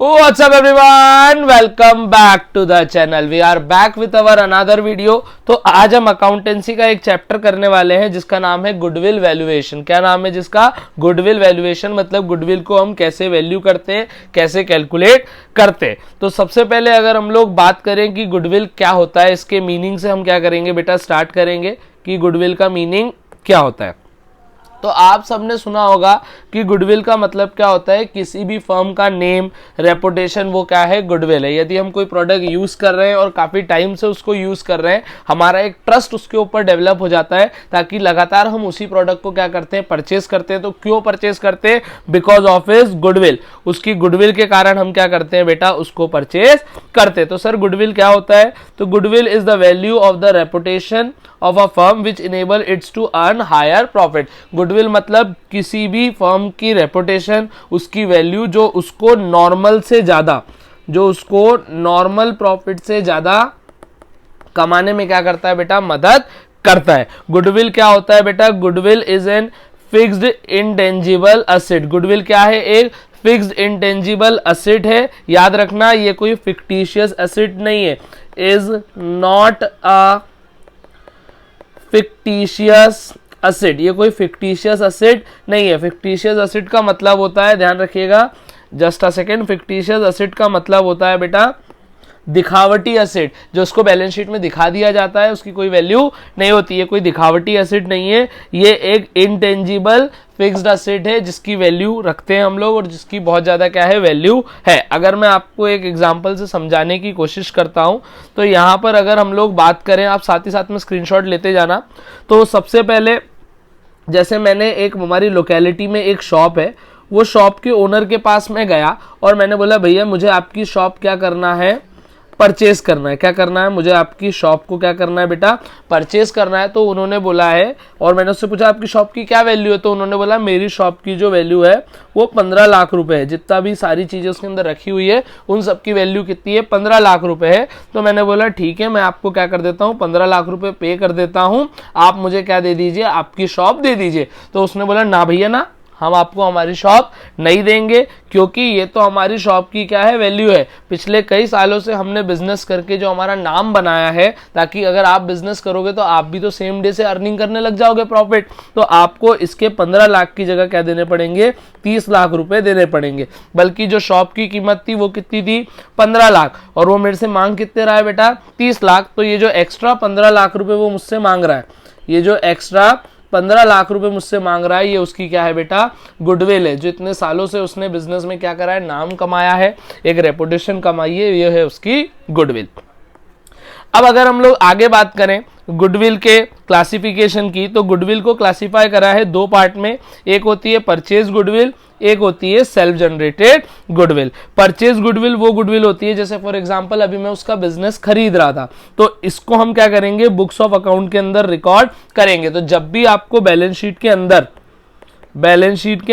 What's up everyone? Welcome back to the channel. We are back with our another video. तो आज हम accountancy का एक chapter करने वाले हैं जिसका नाम है गुडविल वैल्यूएशन। क्या नाम है जिसका? Goodwill valuation. मतलब गुडविल को हम कैसे वैल्यू करते हैं, कैसे कैलकुलेट करते हैं। तो सबसे पहले अगर हम लोग बात करें कि गुडविल क्या होता है, इसके मीनिंग से हम क्या करेंगे बेटा, स्टार्ट करेंगे कि गुडविल का मीनिंग क्या होता है। तो आप सबने सुना होगा कि गुडविल का मतलब क्या होता है, किसी भी फर्म का नेम, रेपुटेशन, वो क्या है, गुडविल है। यदि हम कोई प्रोडक्ट यूज कर रहे हैं और काफी टाइम से उसको यूज कर रहे हैं, हमारा एक ट्रस्ट उसके ऊपर डेवलप हो जाता है ताकि लगातार हम उसी प्रोडक्ट को क्या करते हैं, परचेस करते हैं। तो क्यों परचेस करते हैं? Because of his goodwill. उसकी गुडविल के कारण हम क्या करते हैं बेटा, उसको परचेस करते हैं। तो सर गुडविल क्या होता है? तो goodwill is the value of the reputation of a firm which enable its to earn higher profit. Goodwill मतलब किसी भी फर्म की रेपुटेशन, उसकी वैल्यू जो उसको नॉर्मल से ज्यादा, जो उसको नॉर्मल प्रॉफिट से ज्यादा कमाने में क्या करता है बेटा, मदद करता है। गुडविल क्या होता है बेटा? Goodwill is an fixed intangible asset. Goodwill क्या है? एक फिक्स्ड इंटेंजिबल असेट है। याद रखना, ये कोई फिक्टिशियस असेट नहीं है। Is not a fictitious asset. ये कोई फिक्टिशियस असेट नहीं है। फिक्टिशियस असेट का मतलब होता है, ध्यान रखिएगा, just a second, fictitious asset का मतलब होता है बेटा दिखावटी असेट, जो उसको बैलेंस शीट में दिखा दिया जाता है, उसकी कोई वैल्यू नहीं होती है। कोई दिखावटी असेट नहीं है, ये एक इंटेंजिबल फिक्स्ड असेट है जिसकी वैल्यू रखते हैं हम लोग और जिसकी बहुत ज्यादा क्या है, वैल्यू है। अगर मैं आपको एक एग्जांपल से समझाने की कोशिश करता हूं तो यहां पर अगर हम लोग बात करें, आप साथ ही साथ में स्क्रीनशॉट लेते जाना। तो सबसे पहले जैसे मैंने एक, हमारी लोकेलिटी में एक शॉप है, वो शॉप के ओनर के पास में गया और मैंने बोला भैया मुझे आपकी शॉप क्या करना है, परचेस करना है। क्या करना है? मुझे आपकी शॉप को क्या करना है बेटा, परचेस करना है। तो उन्होंने बोला है, और मैंने उससे पूछा आपकी शॉप की क्या वैल्यू है, तो उन्होंने बोला मेरी शॉप की जो वैल्यू है वो 15 लाख रुपए है। जितना भी सारी चीजें उसके अंदर रखी हुई है उन सब की वैल्यू कितनी है, 15 लाख रुपए है। तो मैंने बोला ठीक है, मैं आपको क्या कर देता हूँ, 15 लाख रुपए पे कर देता हूँ, आप मुझे क्या दे दीजिए, आपकी शॉप दे दीजिए। तो उसने बोला ना भैया ना, हम आपको हमारी शॉप नहीं देंगे, क्योंकि ये तो हमारी शॉप की क्या है, वैल्यू है। पिछले कई सालों से हमने बिजनेस करके जो हमारा नाम बनाया है, ताकि अगर आप बिजनेस करोगे तो आप भी तो सेम डे से अर्निंग करने लग जाओगे प्रॉफिट। तो आपको इसके 15 लाख की जगह क्या देने पड़ेंगे, 30 लाख रुपए देने पड़ेंगे। बल्कि जो शॉप की कीमत थी वो कितनी थी, 15 लाख, और वो मेरे से मांग कितने रहा है बेटा, 30 लाख। तो ये जो एक्स्ट्रा 15 लाख रुपए वो मुझसे मांग रहा है, ये जो एक्स्ट्रा 15 लाख रुपए मुझसे मांग रहा है, ये उसकी क्या है बेटा, गुडविल है। जो इतने सालों से उसने बिजनेस में क्या करा है, नाम कमाया है, एक रेपुटेशन कमाई है, ये है उसकी गुडविल। अब अगर हम लोग आगे बात करें गुडविल के क्लासिफिकेशन की, तो गुडविल को क्लासिफाई करा है दो पार्ट में। एक होती है परचेज गुडविल, एक होती है self generated goodwill. Purchase goodwill वो गुडविल होती है, जैसे फॉर एग्जांपल अभी मैं उसका बिजनेस खरीद रहा था, तो इसको हम क्या करेंगे, बुक्स ऑफ अकाउंट के अंदर रिकॉर्ड करेंगे। तो जब भी आपको बैलेंस शीट के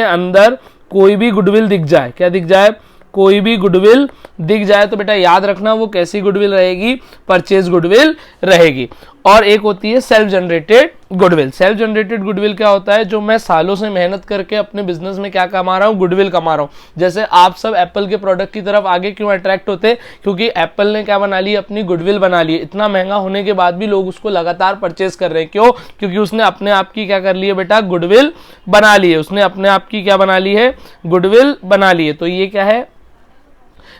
अंदर कोई भी गुडविल दिख जाए, क्या दिख जाए, कोई भी गुडविल दिख जाए, तो बेटा याद रखना वो कैसी गुडविल रहेगी, परचेज गुडविल रहेगी। और एक होती है self generated goodwill. Self generated goodwill क्या होता है, जो मैं सालों से मेहनत करके अपने बिजनेस में क्या कमा रहा हूं, गुडविल कमा रहा हूं। जैसे आप सब एप्पल के प्रोडक्ट की तरफ आगे क्यों अट्रैक्ट होते, क्योंकि एप्पल ने क्या बना ली, अपनी गुडविल बना ली। इतना महंगा होने के बाद भी लोग उसको लगातार परचेस कर रहे हैं। क्यों? क्योंकि उसने अपने आप की क्या कर ली है बेटा, गुडविल बना ली है। उसने अपने आप की क्या बना ली है, गुडविल बना ली है। तो ये क्या है,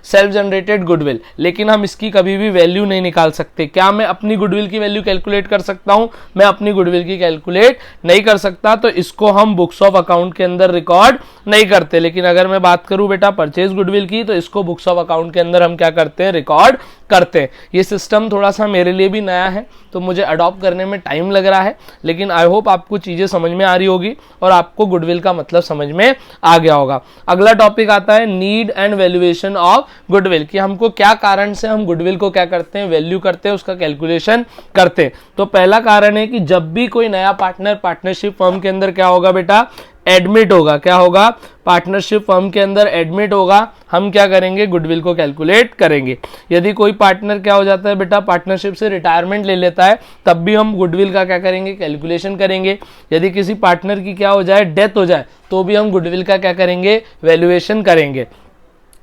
सेल्फ जनरेटेड गुडविल। लेकिन हम इसकी कभी भी वैल्यू नहीं निकाल सकते। क्या मैं अपनी गुडविल की वैल्यू कैलकुलेट कर सकता हूं? मैं अपनी गुडविल की कैलकुलेट नहीं कर सकता, तो इसको हम बुक्स ऑफ अकाउंट के अंदर रिकॉर्ड नहीं करते। लेकिन अगर मैं बात करूं बेटा परचेज गुडविल की, तो इसको बुक्स ऑफ अकाउंट के अंदर हम क्या करते हैं, रिकॉर्ड करते हैं। ये सिस्टम थोड़ा सा मेरे लिए भी नया है, तो मुझे अडॉप्ट करने में टाइम लग रहा है, लेकिन आई होप आपको चीजें समझ में आ रही होगी और आपको गुडविल का मतलब समझ में आ गया होगा। अगला टॉपिक आता है need and valuation of goodwill, कि हमको क्या कारण से हम गुडविल को क्या करते हैं, वैल्यू करते हैं, उसका कैलकुलेशन करते हैं। तो पहला कारण है कि जब भी कोई नया पार्टनर पार्टनरशिप फर्म के अंदर क्या होगा बेटा, एडमिट होगा। क्या होगा, पार्टनरशिप फर्म के अंदर एडमिट होगा, हम क्या करेंगे, गुडविल को कैलकुलेट करेंगे। यदि कोई पार्टनर क्या हो जाता है बेटा, पार्टनरशिप से रिटायरमेंट ले लेता है, तब भी हम गुडविल का क्या करेंगे, कैलकुलेशन करेंगे। यदि किसी पार्टनर की क्या हो जाए, डेथ हो जाए, तो भी हम गुडविल का क्या करेंगे, वैल्यूएशन करेंगे।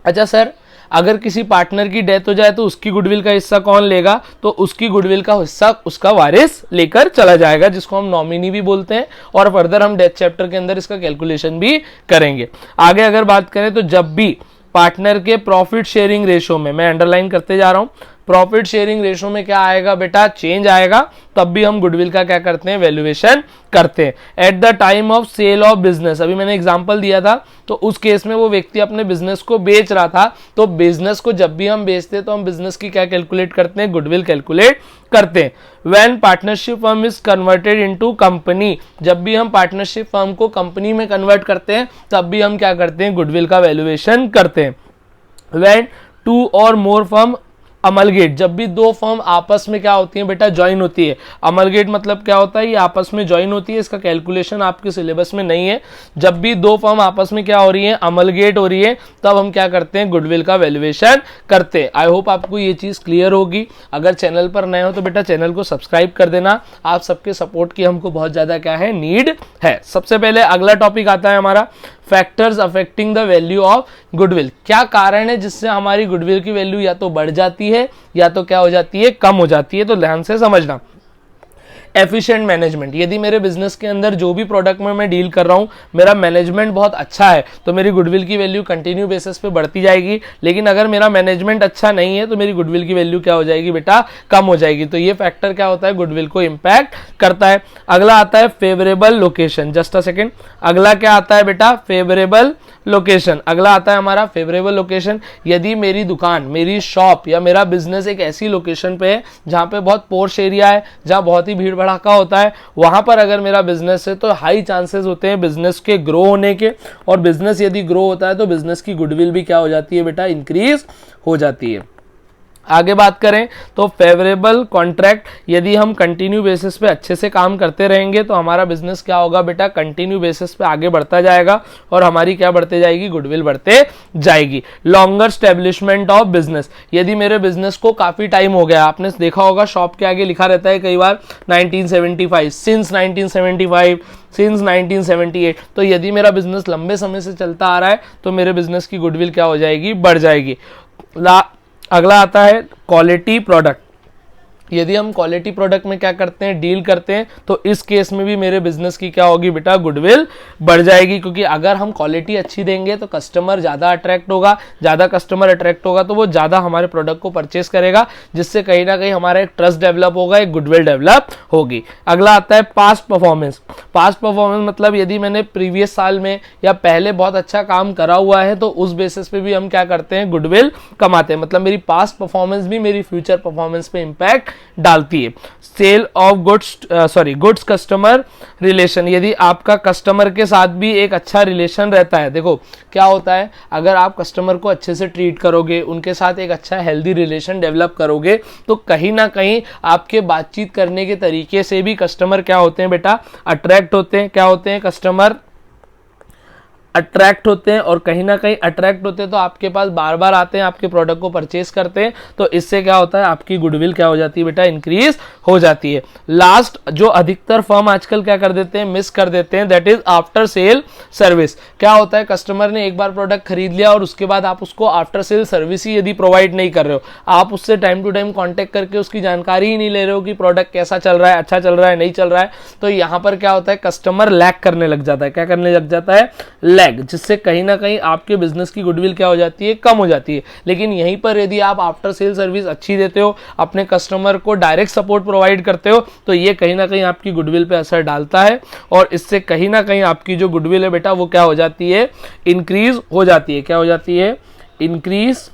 अच्छा सर, अगर किसी पार्टनर की डेथ हो जाए तो उसकी गुडविल का हिस्सा कौन लेगा, तो उसकी गुडविल का हिस्सा उसका वारिस लेकर चला जाएगा, जिसको हम नॉमिनी भी बोलते हैं, और फर्दर हम डेथ चैप्टर के अंदर इसका कैलकुलेशन भी करेंगे। आगे अगर बात करें तो जब भी पार्टनर के प्रॉफिट शेयरिंग रेशो में, मैं अंडरलाइन करते जा रहा हूं, प्रॉफिट शेयरिंग रेशो में क्या आएगा बेटा, चेंज आएगा, तब भी हम गुडविल का क्या करते हैं, वैल्यूएशन करते हैं। At the time of sale of business, अभी मैंने एग्जांपल दिया था, तो उस केस में वो व्यक्ति अपने बिजनेस को बेच रहा था, तो बिजनेस को जब भी हम बेचते हैं तो हम बिजनेस की क्या कैलकुलेट करते हैं, गुडविल कैलकुलेट करते हैं। When partnership firm is converted into company, जब भी हम पार्टनरशिप फर्म को कंपनी में कन्वर्ट करते हैं तब भी हम क्या करते हैं, गुडविल का वैल्यूएशन करते हैं। व्हेन टू और मोर फर्म अमलगेट, जब भी दो फर्म आपस में क्या होती है बेटा, ज्वाइन होती है। अमलगेट मतलब क्या होता है, ये आपस में ज्वाइन होती है, इसका कैलकुलेशन आपके सिलेबस में नहीं है। जब भी दो फर्म आपस में क्या हो रही है, अमलगेट हो रही है, तब हम क्या करते हैं, गुडविल का वैल्यूएशन करते हैं। आई होप आपको ये चीज क्लियर होगी। अगर चैनल पर नए हो तो बेटा चैनल को सब्सक्राइब कर देना, आप सबके सपोर्ट की हमको बहुत ज्यादा क्या है, नीड है। सबसे पहले अगला टॉपिक आता है हमारा factors affecting the value of goodwill. क्या कारण है जिससे हमारी गुडविल की वैल्यू या तो बढ़ जाती है या तो क्या हो जाती है, कम हो जाती है, तो ध्यान से समझना। एफिशिएंट मैनेजमेंट, यदि मेरे बिजनेस के अंदर जो भी प्रोडक्ट में मैं डील कर रहा हूं मेरा मैनेजमेंट बहुत अच्छा है तो मेरी गुडविल की वैल्यू कंटिन्यू बेसिस पे बढ़ती जाएगी। लेकिन अगर मेरा मैनेजमेंट अच्छा नहीं है तो मेरी गुडविल की वैल्यू क्या हो जाएगी बेटा, कम हो जाएगी। तो ये फैक्टर क्या होता है, गुडविल को इंपैक्ट करता है। अगला आता है favourable location. Just a second, अगला क्या आता है बेटा, फेवरेबल लोकेशन। अगला आता है हमारा फेवरेबल लोकेशन। यदि मेरी दुकान, मेरी शॉप या मेरा बिजनेस एक ऐसी लोकेशन पे है जहां पे बहुत पोर्श एरिया है, जहां बहुत ही भीड़ भड़ाका होता है, वहां पर अगर मेरा बिजनेस है तो हाई चांसेस होते हैं बिजनेस के ग्रो होने के, और बिजनेस यदि ग्रो होता है तो बिजनेस की गुडविल भी क्या हो जाती है बेटा, इंक्रीज हो जाती है। आगे बात करें तो फेवरेबल कॉन्ट्रैक्ट, यदि हम कंटिन्यू बेसिस पे अच्छे से काम करते रहेंगे तो हमारा बिजनेस क्या होगा बेटा, कंटिन्यू बेसिस पे आगे बढ़ता जाएगा और हमारी क्या बढ़ते जाएगी, गुडविल बढ़ते जाएगी। लॉन्गर स्टैब्लिशमेंट ऑफ बिजनेस, यदि मेरे बिजनेस को काफी टाइम हो गया, आपने देखा होगा शॉप के आगे लिखा रहता है कई बार 1975, सिंस 1975, सिंस 1978, तो यदि मेरा बिजनेस लंबे समय से चलता आ रहा है तो मेरे बिजनेस की गुडविल क्या हो जाएगी, बढ़ जाएगी। अगला आता है क्वालिटी प्रोडक्ट। यदि हम क्वालिटी प्रोडक्ट में क्या करते हैं, डील करते हैं, तो इस केस में भी मेरे बिजनेस की क्या होगी बेटा, गुडविल बढ़ जाएगी। क्योंकि अगर हम क्वालिटी अच्छी देंगे तो कस्टमर ज्यादा अट्रैक्ट होगा, ज्यादा कस्टमर अट्रैक्ट होगा तो वो ज्यादा हमारे प्रोडक्ट को परचेस करेगा, जिससे कहीं ना कहीं हमारा एक ट्रस्ट डेवलप होगा, एक गुडविल डेवलप होगी। अगला आता है पास्ट परफॉर्मेंस। पास्ट परफॉर्मेंस मतलब यदि मैंने प्रीवियस साल में या पहले बहुत अच्छा काम करा हुआ है तो उस बेसिस पे भी हम क्या करते हैं, गुडविल कमाते हैं। मतलब मेरी पास्ट परफॉर्मेंस भी मेरी फ्यूचर परफॉर्मेंस पे इंपैक्ट डालती है। Sale of goods customer relation, यदि आपका कस्टमर के साथ भी एक अच्छा रिलेशन रहता है, देखो क्या होता है, अगर आप कस्टमर को अच्छे से ट्रीट करोगे, उनके साथ एक अच्छा हेल्दी रिलेशन डेवलप करोगे, तो कहीं ना कहीं आपके बातचीत करने के तरीके से भी कस्टमर क्या होते हैं बेटा, अट्रैक्ट होते हैं। क्या होते हैं, कस्टमर अट्रैक्ट होते हैं, और कहीं ना कहीं अट्रैक्ट होते हैं तो आपके पास बार बार आते हैं, आपके प्रोडक्ट को परचेस करते हैं, तो इससे क्या होता है, आपकी गुडविल क्या हो जाती है बेटा, इंक्रीज हो जाती है। लास्ट जो अधिकतर फर्म आजकल क्या कर देते हैं, मिस कर देते हैं, that is after sale service. क्या होता है, कस्टमर ने एक बार प्रोडक्ट खरीद लिया और उसके बाद आप उसको आफ्टर सेल सर्विस ही यदि प्रोवाइड नहीं कर रहे हो, आप उससे टाइम टू टाइम कॉन्टेक्ट करके उसकी जानकारी ही नहीं ले रहे हो कि प्रोडक्ट कैसा चल रहा है, अच्छा चल रहा है, नहीं चल रहा है, तो यहां पर क्या होता है, कस्टमर लैग करने लग जाता है। क्या करने लग जाता है, लैग, जिससे कहीं ना कहीं आपके बिजनेस की गुडविल क्या हो जाती है, कम हो जाती है। लेकिन यहीं पर यदि आप आफ्टर सेल सर्विस अच्छी देते हो, अपने कस्टमर को डायरेक्ट सपोर्ट प्रोवाइड करते हो, तो ये कहीं ना कहीं आपकी गुडविल पे असर डालता है, और इससे कहीं ना कहीं आपकी जो गुडविल है बेटा वो क्या हो जाती है, इंक्रीज हो जाती है। क्या हो जाती है, इंक्रीज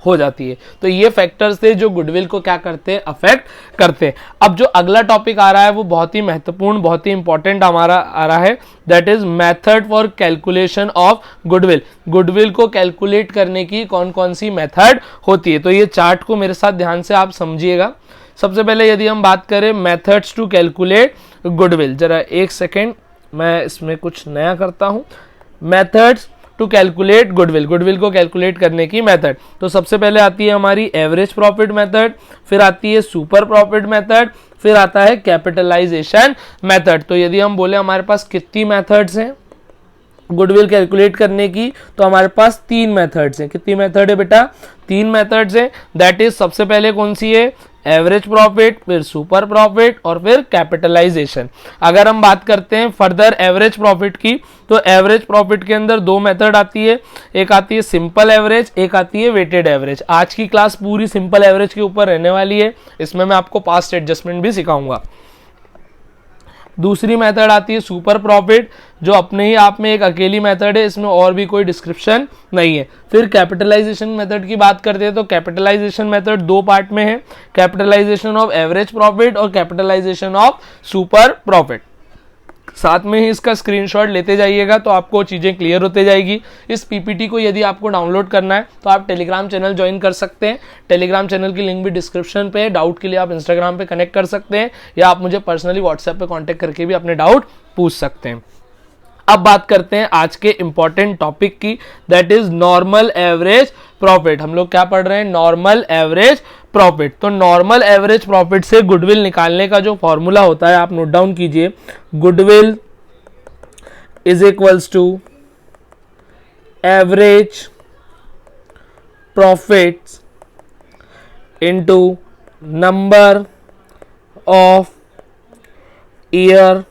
हो जाती है। तो ये फैक्टर्स थे जो गुडविल को क्या करते हैं, अफेक्ट करते हैं। अब जो अगला टॉपिक आ रहा है वो बहुत ही महत्वपूर्ण, बहुत ही इंपॉर्टेंट हमारा आ रहा है, that is method for calculation of goodwill. Goodwill को कैलकुलेट करने की कौन कौन सी मेथड होती है, तो ये चार्ट को मेरे साथ ध्यान से आप समझिएगा। सबसे पहले यदि हम बात करें मेथड्स टू कैलकुलेट गुडविल, जरा एक सेकेंड मैं इसमें कुछ नया करता हूं। Methods to calculate goodwill, goodwill को कैलकुलेट करने की मेथड, तो सबसे पहले आती है हमारी एवरेज प्रॉफिट मेथड, फिर आती है सुपर प्रॉफिट मेथड, फिर आता है कैपिटलाइजेशन मेथड। तो यदि हम बोले हमारे पास कितनी मेथड्स हैं, गुडविल कैलकुलेट करने की, तो हमारे पास 3 मेथड्स हैं। कितनी मेथड है बेटा? 3 मेथड्स है। दैट इज सबसे पहले कौन सी है? एवरेज प्रॉफिट, फिर सुपर प्रॉफिट और फिर कैपिटलाइजेशन। अगर हम बात करते हैं फर्दर एवरेज प्रॉफिट की, तो एवरेज प्रॉफिट के अंदर 2 मेथड आती है। एक आती है सिंपल एवरेज, एक आती है वेटेड एवरेज। आज की क्लास पूरी सिंपल एवरेज के ऊपर रहने वाली है, इसमें मैं आपको पास्ट एडजस्टमेंट भी सिखाऊंगा। दूसरी मेथड आती है सुपर प्रॉफिट, जो अपने ही आप में एक अकेली मेथड है, इसमें और भी कोई डिस्क्रिप्शन नहीं है। फिर कैपिटलाइजेशन मेथड की बात करते हैं, तो कैपिटलाइजेशन मेथड 2 पार्ट में है, कैपिटलाइजेशन ऑफ एवरेज प्रॉफिट और कैपिटलाइजेशन ऑफ सुपर प्रॉफिट। साथ में ही इसका स्क्रीनशॉट लेते जाइएगा तो आपको चीज़ें क्लियर होते जाएगी। इस पीपीटी को यदि आपको डाउनलोड करना है तो आप टेलीग्राम चैनल ज्वाइन कर सकते हैं। टेलीग्राम चैनल की लिंक भी डिस्क्रिप्शन पे है। डाउट के लिए आप इंस्टाग्राम पे कनेक्ट कर सकते हैं या आप मुझे पर्सनली व्हाट्सएप पे कांटेक्ट करके भी अपने डाउट पूछ सकते हैं। अब बात करते हैं आज के इंपॉर्टेंट टॉपिक की, that is normal average profit. हम लोग क्या पढ़ रहे हैं? Normal average profit. तो नॉर्मल एवरेज प्रॉफिट से गुडविल निकालने का जो फॉर्मूला होता है आप नोट डाउन कीजिए। Goodwill is equals to average profits into number of year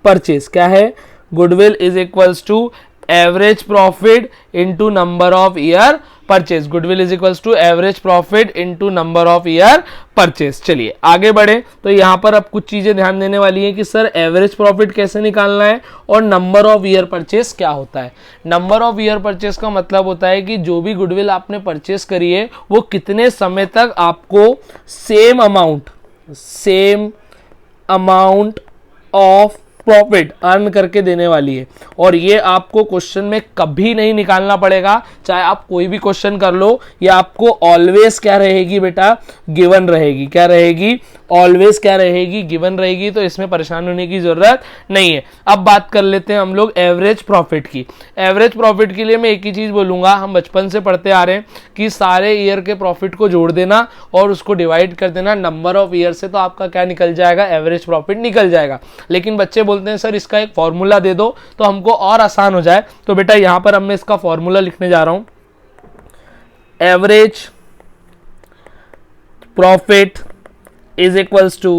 purchase. क्या है? Goodwill is equals to average profit into number of year purchase. Goodwill is equals to average profit into number of year purchase. चलिए आगे बढ़े, तो यहां पर अब कुछ चीजें ध्यान देने वाली है कि सर एवरेज प्रॉफिट कैसे निकालना है और नंबर ऑफ ईयर परचेज क्या होता है। नंबर ऑफ ईयर परचेज का मतलब होता है कि जो भी गुडविल आपने परचेज करी है वो कितने समय तक आपको same amount of profit earn करके देने वाली है। और ये आपको क्वेश्चन में कभी नहीं निकालना पड़ेगा, चाहे आप कोई भी क्वेश्चन कर लो, ये आपको ऑलवेज क्या रहेगी बेटा? गिवन रहेगी। क्या रहेगी? ऑलवेज क्या रहेगी? गिवन रहेगी। तो इसमें परेशान होने की जरूरत नहीं है। अब बात कर लेते हैं हम लोग एवरेज प्रॉफिट की। एवरेज प्रॉफिट के लिए मैं एक ही चीज बोलूंगा, हम बचपन से पढ़ते आ रहे हैं कि सारे ईयर के प्रॉफिट को जोड़ देना और उसको डिवाइड कर देना नंबर ऑफ ईयर से, तो आपका क्या निकल जाएगा? एवरेज प्रॉफिट निकल जाएगा। लेकिन बच्चे बोलते हैं सर इसका एक फॉर्मूला दे दो तो हमको और आसान हो जाए। तो बेटा यहां पर अब मैं इसका फॉर्मूला लिखने जा रहा हूं। Average profit is equals to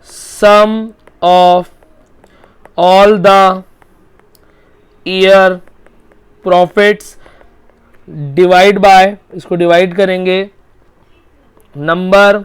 sum of all the year profits divide by, इसको डिवाइड करेंगे number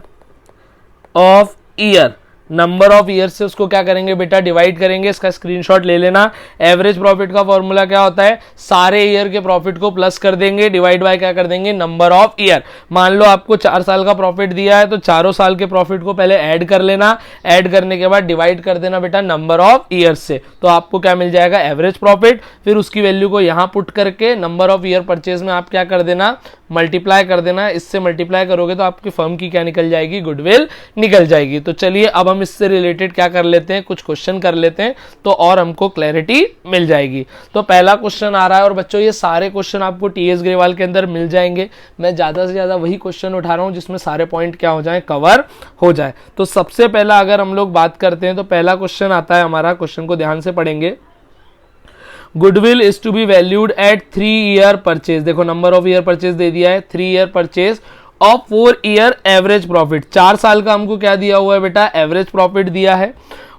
of year. Number of year से उसको क्या करेंगे बेटा? डिवाइड करेंगे। इसका स्क्रीनशॉट ले लेना। एवरेज प्रॉफिट का फॉर्मूला क्या होता है? सारे ईयर के प्रॉफिट को प्लस कर देंगे, डिवाइड बाय क्या कर देंगे? Number of year. मान लो आपको 4 साल का प्रॉफिट दिया है तो चारों साल के प्रॉफिट को पहले ऐड कर लेना, ऐड करने के बाद डिवाइड कर देना बेटा नंबर ऑफ ईयर से, तो आपको क्या मिल जाएगा? Average profit. फिर उसकी वैल्यू को यहां पुट करके नंबर ऑफ ईयर परचेज में आप क्या कर देना? मल्टीप्लाई कर देना। इससे मल्टीप्लाई करोगे तो आपकी फर्म की क्या निकल जाएगी? गुडविल निकल जाएगी। तो चलिए अब हम इससे रिलेटेड क्या कर लेते हैं? कुछ क्वेश्चन कर लेते हैं तो और हमको क्लैरिटी मिल जाएगी। तो पहला क्वेश्चन आ रहा है, और बच्चों ये सारे क्वेश्चन आपको टीएस ग्रेवाल के अंदर मिल जाएंगे। मैं ज्यादा से ज्यादा वही क्वेश्चन उठा रहा हूं जिसमें सारे पॉइंट क्या हो जाए? कवर हो जाए। तो सबसे पहला अगर हम लोग बात करते हैं तो पहला क्वेश्चन आता है हमारा, क्वेश्चन को ध्यान से पढ़ेंगे। Goodwill is to be valued at 3 year purchase. देखो नंबर ऑफ ईयर परचेज दे दिया है, 3 year purchase of 4 year average profit. 4 साल का हमको क्या दिया हुआ है बेटा? एवरेज प्रॉफिट दिया है।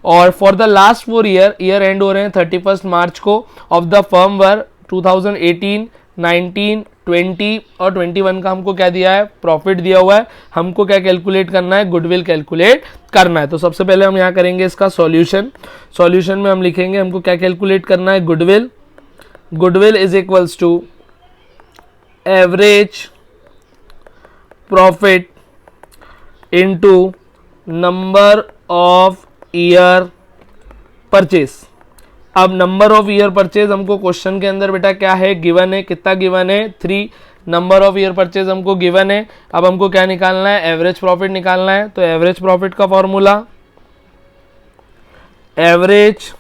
और for the last 4 year and हो रहे हैं 31 मार्च को, ऑफ द फर्म वर 2018, 19, 20 और 21 का हमको क्या दिया है? प्रॉफिट दिया हुआ है। हमको क्या कैलकुलेट करना है? गुडविल कैलकुलेट करना है। तो सबसे पहले हम यहाँ करेंगे इसका सॉल्यूशन। सॉल्यूशन में हम लिखेंगे हमको क्या कैलकुलेट करना है? Goodwill. Goodwill is equals to average profit into number of year purchase. अब नंबर ऑफ ईयर परचेज हमको क्वेश्चन के अंदर बेटा क्या है? गिवन है। कितना गिवन है? 3। नंबर ऑफ ईयर परचेज हमको गिवन है। अब हमको क्या निकालना है? एवरेज प्रॉफिट निकालना है। तो एवरेज प्रॉफिट का formula, average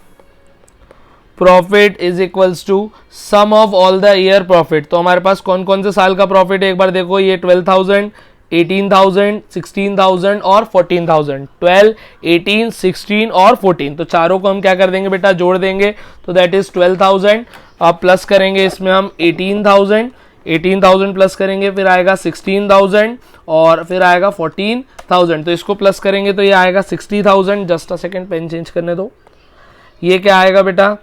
profit is equals to sum of all the year profit. तो हमारे पास कौन कौन से साल का प्रॉफिट है एक बार देखो। ये 12,000, 18,000, 16,000 और 14,000। 12, 18, 16 और 14, तो चारों को हम क्या कर देंगे बेटा, जोड़ देंगे, तो दैट इज 12,000। अब प्लस करेंगे इसमें हम 18,000 प्लस करेंगे, फिर आएगा 16,000 और फिर आएगा 14,000, तो इसको प्लस करेंगे तो ये आएगा 60,000। Just a second, pen change करने दो। ये क्या आएगा बेटा,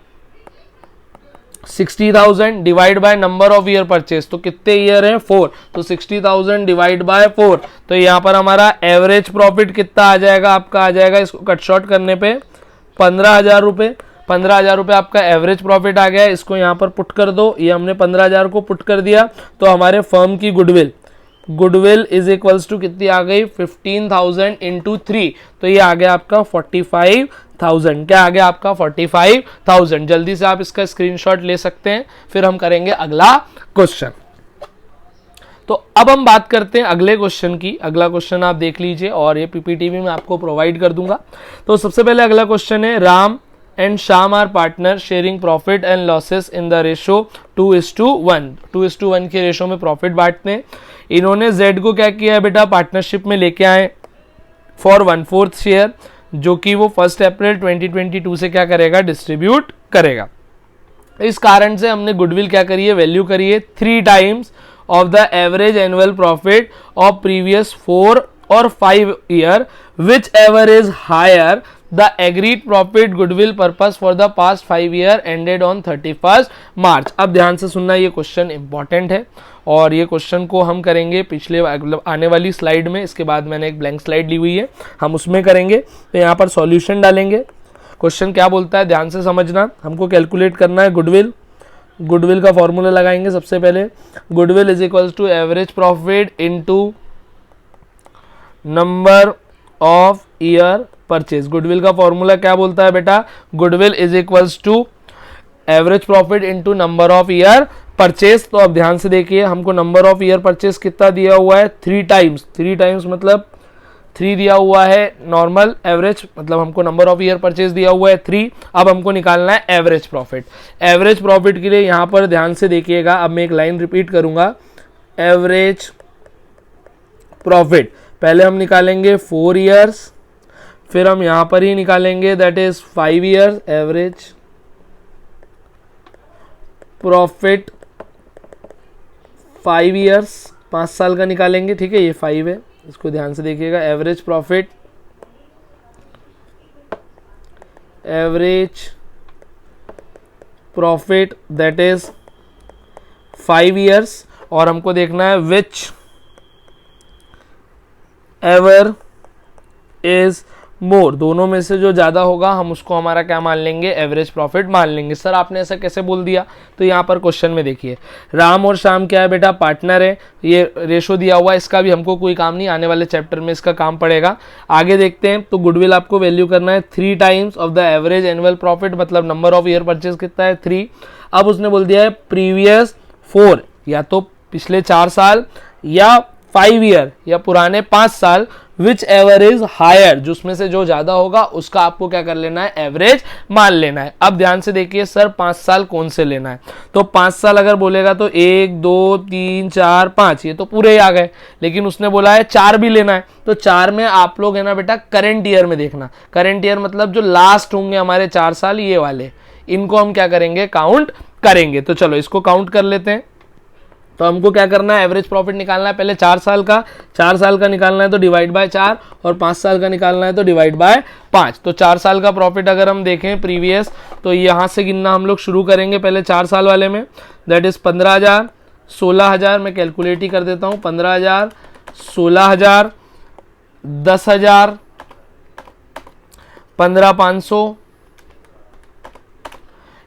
60,000 divide by number of year purchase, तो कितने ईयर हैं, 4, तो 60,000 डिवाइड बाय 4, तो यहाँ पर हमारा एवरेज प्रॉफिट कितना आ जाएगा, आपका आ जाएगा इसको कट शॉर्ट करने पे 15,000 रुपये। 15,000 रुपये आपका एवरेज प्रॉफिट आ गया है। इसको यहाँ पर पुट कर दो, ये हमने 15,000 को पुट कर दिया, तो हमारे फर्म की गुडविल इज इक्वल्स टू कितनी आ गई, 15,000 इंटू 3, तो ये आ गया आपका 45,000। क्या आ गया आपका 45,000। जल्दी से आप इसका स्क्रीनशॉट ले सकते हैं, फिर हम करेंगे अगला क्वेश्चन। तो अब हम बात करते हैं अगले क्वेश्चन की। अगला क्वेश्चन आप देख लीजिए और ये पीपीटी भी मैं आपको प्रोवाइड कर दूंगा। तो सबसे पहले अगला क्वेश्चन है, Ram and Shyam are partner sharing profit and losses in the ratio 2:1। 2:1 के रेशो में प्रॉफिट बांटते हैं। इन्होंने जेड को क्या किया है बेटा, पार्टनरशिप में लेके आए फॉर 1/4 शेयर, जो कि वो 1 अप्रैल 2022 से क्या करेगा, डिस्ट्रीब्यूट करेगा। इस कारण से हमने गुडविल क्या करी है, वैल्यू करी है 3 times of the average annual profit of previous 4 और 5 year, whichever is higher the agreed profit goodwill purpose for the past 5 year ended on 31 March. अब ध्यान से सुनना, ये क्वेश्चन इंपॉर्टेंट है और ये क्वेश्चन को हम करेंगे पिछले आने वाली स्लाइड में। इसके बाद मैंने एक ब्लैंक स्लाइड ली हुई है, हम उसमें करेंगे। तो यहाँ पर सॉल्यूशन डालेंगे। क्वेश्चन क्या बोलता है, ध्यान से समझना। हमको कैलकुलेट करना है गुडविल का फॉर्मूला लगाएंगे सबसे पहले। Goodwill is equals to average profit into number of year purchase. Goodwill का फॉर्मूला क्या बोलता है बेटा, goodwill is equals to average profit into number of year purchase. तो अब ध्यान से देखिए, हमको नंबर ऑफ ईयर परचेज कितना दिया हुआ है, 3 टाइम्स। 3 टाइम्स मतलब 3 दिया हुआ है नॉर्मल, एवरेज मतलब हमको नंबर ऑफ ईयर परचेज दिया हुआ है 3। अब हमको निकालना है एवरेज प्रॉफिट। एवरेज प्रॉफिट के लिए यहाँ पर ध्यान से देखिएगा, अब मैं एक लाइन रिपीट करूंगा, एवरेज प्रॉफिट पहले हम निकालेंगे 4 ईयर्स, फिर हम यहां पर ही निकालेंगे that is 5 years. Average profit 5 years, 5 साल का निकालेंगे, ठीक है, ये 5 है, इसको ध्यान से देखिएगा। Average profit that is 5 years, और हमको देखना है विच एवर इज मोर, दोनों में से जो ज्यादा होगा हम उसको हमारा क्या मान लेंगे, एवरेज प्रॉफिट मान लेंगे। सर आपने ऐसा कैसे बोल दिया, तो यहाँ पर क्वेश्चन में देखिए, राम और श्याम क्या है बेटा, पार्टनर है। ये रेशो दिया हुआ है, इसका भी हमको कोई काम नहीं, आने वाले चैप्टर में इसका काम पड़ेगा। आगे देखते हैं। तो गुडविल आपको वैल्यू करना है 3 times of the average annual profit, मतलब नंबर ऑफ ईयर परचेज कितना है, 3। अब उसने बोल दिया है प्रीवियस 4, या तो पिछले 4 साल या 5 ईयर या पुराने 5 साल, विच एवर इज हायर, जिसमें से जो ज्यादा होगा उसका आपको क्या कर लेना है, एवरेज मान लेना है। अब ध्यान से देखिए सर 5 साल कौन से लेना है, तो 5 साल अगर बोलेगा तो 1 2 3 4 5, ये तो पूरे ही आ गए, लेकिन उसने बोला है 4 भी लेना है, तो 4 में आप लोग है ना बेटा करंट ईयर में देखना। करंट ईयर मतलब जो लास्ट होंगे हमारे 4 साल, ये वाले, इनको हम क्या करेंगे, काउंट करेंगे। तो चलो इसको काउंट कर लेते हैं। तो हमको क्या करना है, एवरेज प्रॉफिट निकालना है पहले 4 साल का। 4 साल का निकालना है तो डिवाइड बाय 4, और 5 साल का निकालना है तो डिवाइड बाय 5। तो 4 साल का प्रॉफिट अगर हम देखें प्रीवियस, तो यहाँ से गिनना हम लोग शुरू करेंगे पहले 4 साल वाले में, दैट इज 15,000, 16,000, मैं कैलकुलेट ही कर देता हूँ, 15,000, 16,000, 10,000, 15,500,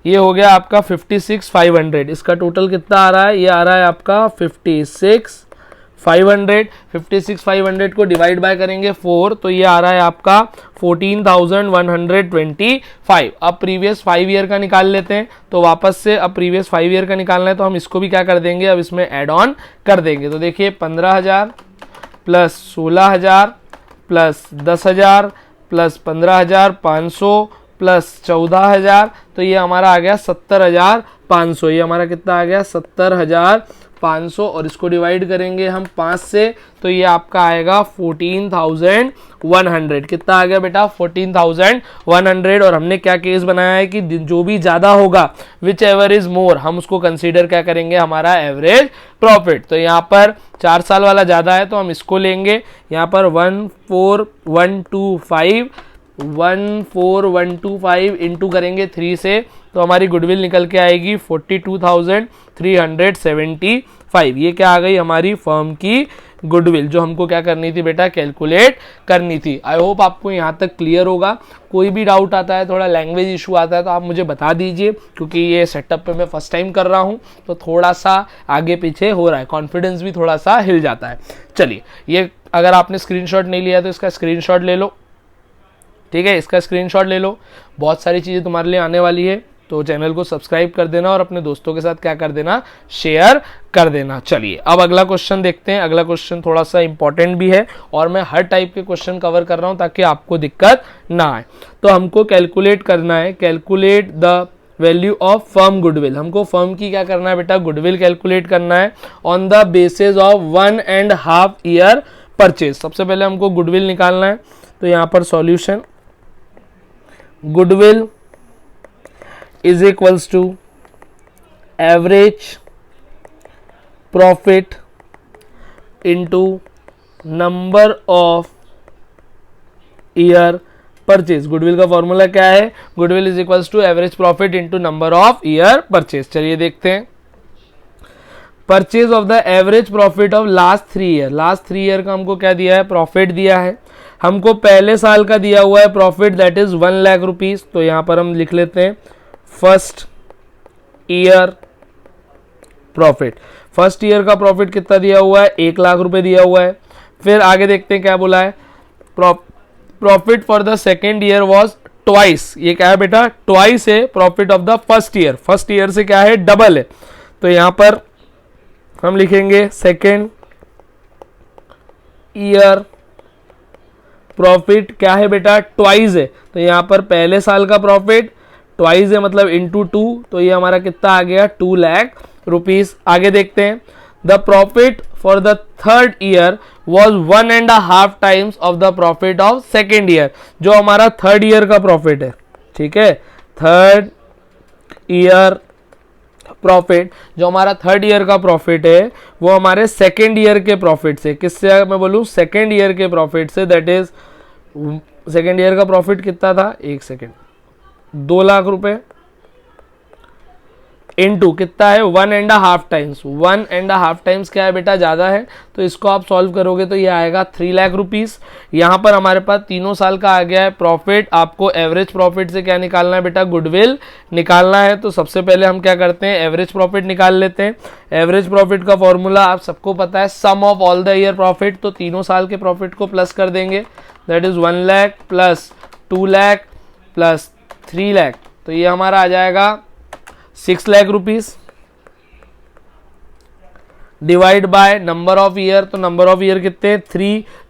ये हो गया आपका 56,500। इसका टोटल कितना आ रहा है, ये आ रहा है आपका 56,500। 56,500 को डिवाइड बाय करेंगे 4, तो ये आ रहा है आपका 14,125। अब प्रीवियस 5 ईयर का निकाल लेते हैं। तो वापस से अब प्रीवियस 5 ईयर का निकालना है, तो हम इसको भी क्या कर देंगे, अब इसमें एड ऑन कर देंगे। तो देखिए 15,000 प्लस 16,000 प्लस 10,000 प्लस 15,500 प्लस 14,000, तो ये हमारा आ गया 70,500। ये हमारा कितना आ गया, 70,500 500 और इसको डिवाइड करेंगे हम 5 से, तो ये आपका आएगा 14,100। कितना आ गया बेटा? 14,100। और हमने क्या केस बनाया है कि जो भी ज्यादा होगा, विच एवर इज मोर, हम उसको कंसीडर क्या करेंगे? हमारा एवरेज प्रॉफिट। तो यहाँ पर 4 साल वाला ज्यादा है तो हम इसको लेंगे। यहाँ पर 14,125 इंटू करेंगे 3 से, तो हमारी गुडविल निकल के आएगी 42,375। ये क्या आ गई? हमारी फर्म की गुडविल, जो हमको क्या करनी थी बेटा? कैलकुलेट करनी थी। आई होप आपको यहाँ तक क्लियर होगा। कोई भी डाउट आता है, थोड़ा लैंग्वेज इशू आता है, तो आप मुझे बता दीजिए, क्योंकि ये सेटअप पे मैं फर्स्ट टाइम कर रहा हूँ तो थोड़ा सा आगे पीछे हो रहा है, कॉन्फिडेंस भी थोड़ा सा हिल जाता है। चलिए, ये अगर आपने स्क्रीनशॉट नहीं लिया तो इसका स्क्रीनशॉट ले लो, ठीक है? इसका स्क्रीनशॉट ले लो। बहुत सारी चीज़ें तुम्हारे लिए आने वाली है, तो चैनल को सब्सक्राइब कर देना और अपने दोस्तों के साथ क्या कर देना? शेयर कर देना। चलिए, अब अगला क्वेश्चन देखते हैं। अगला क्वेश्चन थोड़ा सा इंपॉर्टेंट भी है और मैं हर टाइप के क्वेश्चन कवर कर रहा हूं ताकि आपको दिक्कत ना आए। तो हमको कैलकुलेट करना है, calculate the value of firm goodwill. हमको फर्म की क्या करना है बेटा? गुडविल कैलकुलेट करना है on the basis of 1.5 year purchase. सबसे पहले हमको गुडविल निकालना है, तो यहाँ पर solution, goodwill is equals to average profit into number of year purchase। Goodwill का फॉर्मूला क्या है? Goodwill is equals to average profit into number of year purchase. चलिए देखते हैं। Purchase of the average profit of last 3 year. Last 3 year का हमको क्या दिया है? प्रॉफिट दिया है। हमको पहले साल का दिया हुआ है profit, that is 1 lakh rupees. तो यहां पर हम लिख लेते हैं first year profit. First year का प्रॉफिट कितना दिया हुआ है? 1 लाख रुपए दिया हुआ है। फिर आगे देखते हैं क्या बोला है। Profit for the second year was twice. ये क्या है बेटा? ट्वाइस है profit of the first year. First year से क्या है? डबल है। तो यहां पर हम लिखेंगे सेकेंड ईयर प्रॉफिट क्या है बेटा? ट्वाइस है। तो यहां पर पहले साल का प्रॉफिट ट्वाइस है, मतलब इंटू 2, तो ये हमारा कितना आ गया? 2 लाख रुपीज। आगे देखते हैं। The profit for the third year was 1.5 times of the profit of second year. जो हमारा थर्ड ईयर का प्रॉफिट है, ठीक है, थर्ड ईयर प्रॉफिट, जो हमारा थर्ड ईयर का प्रॉफिट है वो हमारे सेकेंड ईयर के प्रॉफिट से, किससे मैं बोलूं? सेकेंड ईयर के प्रॉफिट से। दैट इज सेकेंड ईयर का प्रॉफिट कितना था? 1 सेकेंड, 2 लाख रुपए इनटू कितना है? 1.5 टाइम्स। 1.5 टाइम्स क्या है बेटा? ज्यादा है, तो इसको आप सॉल्व करोगे तो ये आएगा 3 लाख रुपीज। यहां पर हमारे पास तीनों साल का आ गया है प्रॉफिट। आपको एवरेज प्रॉफिट से क्या निकालना है बेटा? गुडविल निकालना है। तो सबसे पहले हम क्या करते हैं? एवरेज प्रॉफिट निकाल लेते हैं। एवरेज प्रॉफिट का फॉर्मूला आप सबको पता है, sum of all the year profit. तो तीनों साल के प्रॉफिट को प्लस कर देंगे, that is 1 lakh plus 2 lakh plus 3 lakh, तो ये हमारा आ जाएगा 6 lakh rupees divide by number of year. तो नंबर ऑफ ईयर कितने?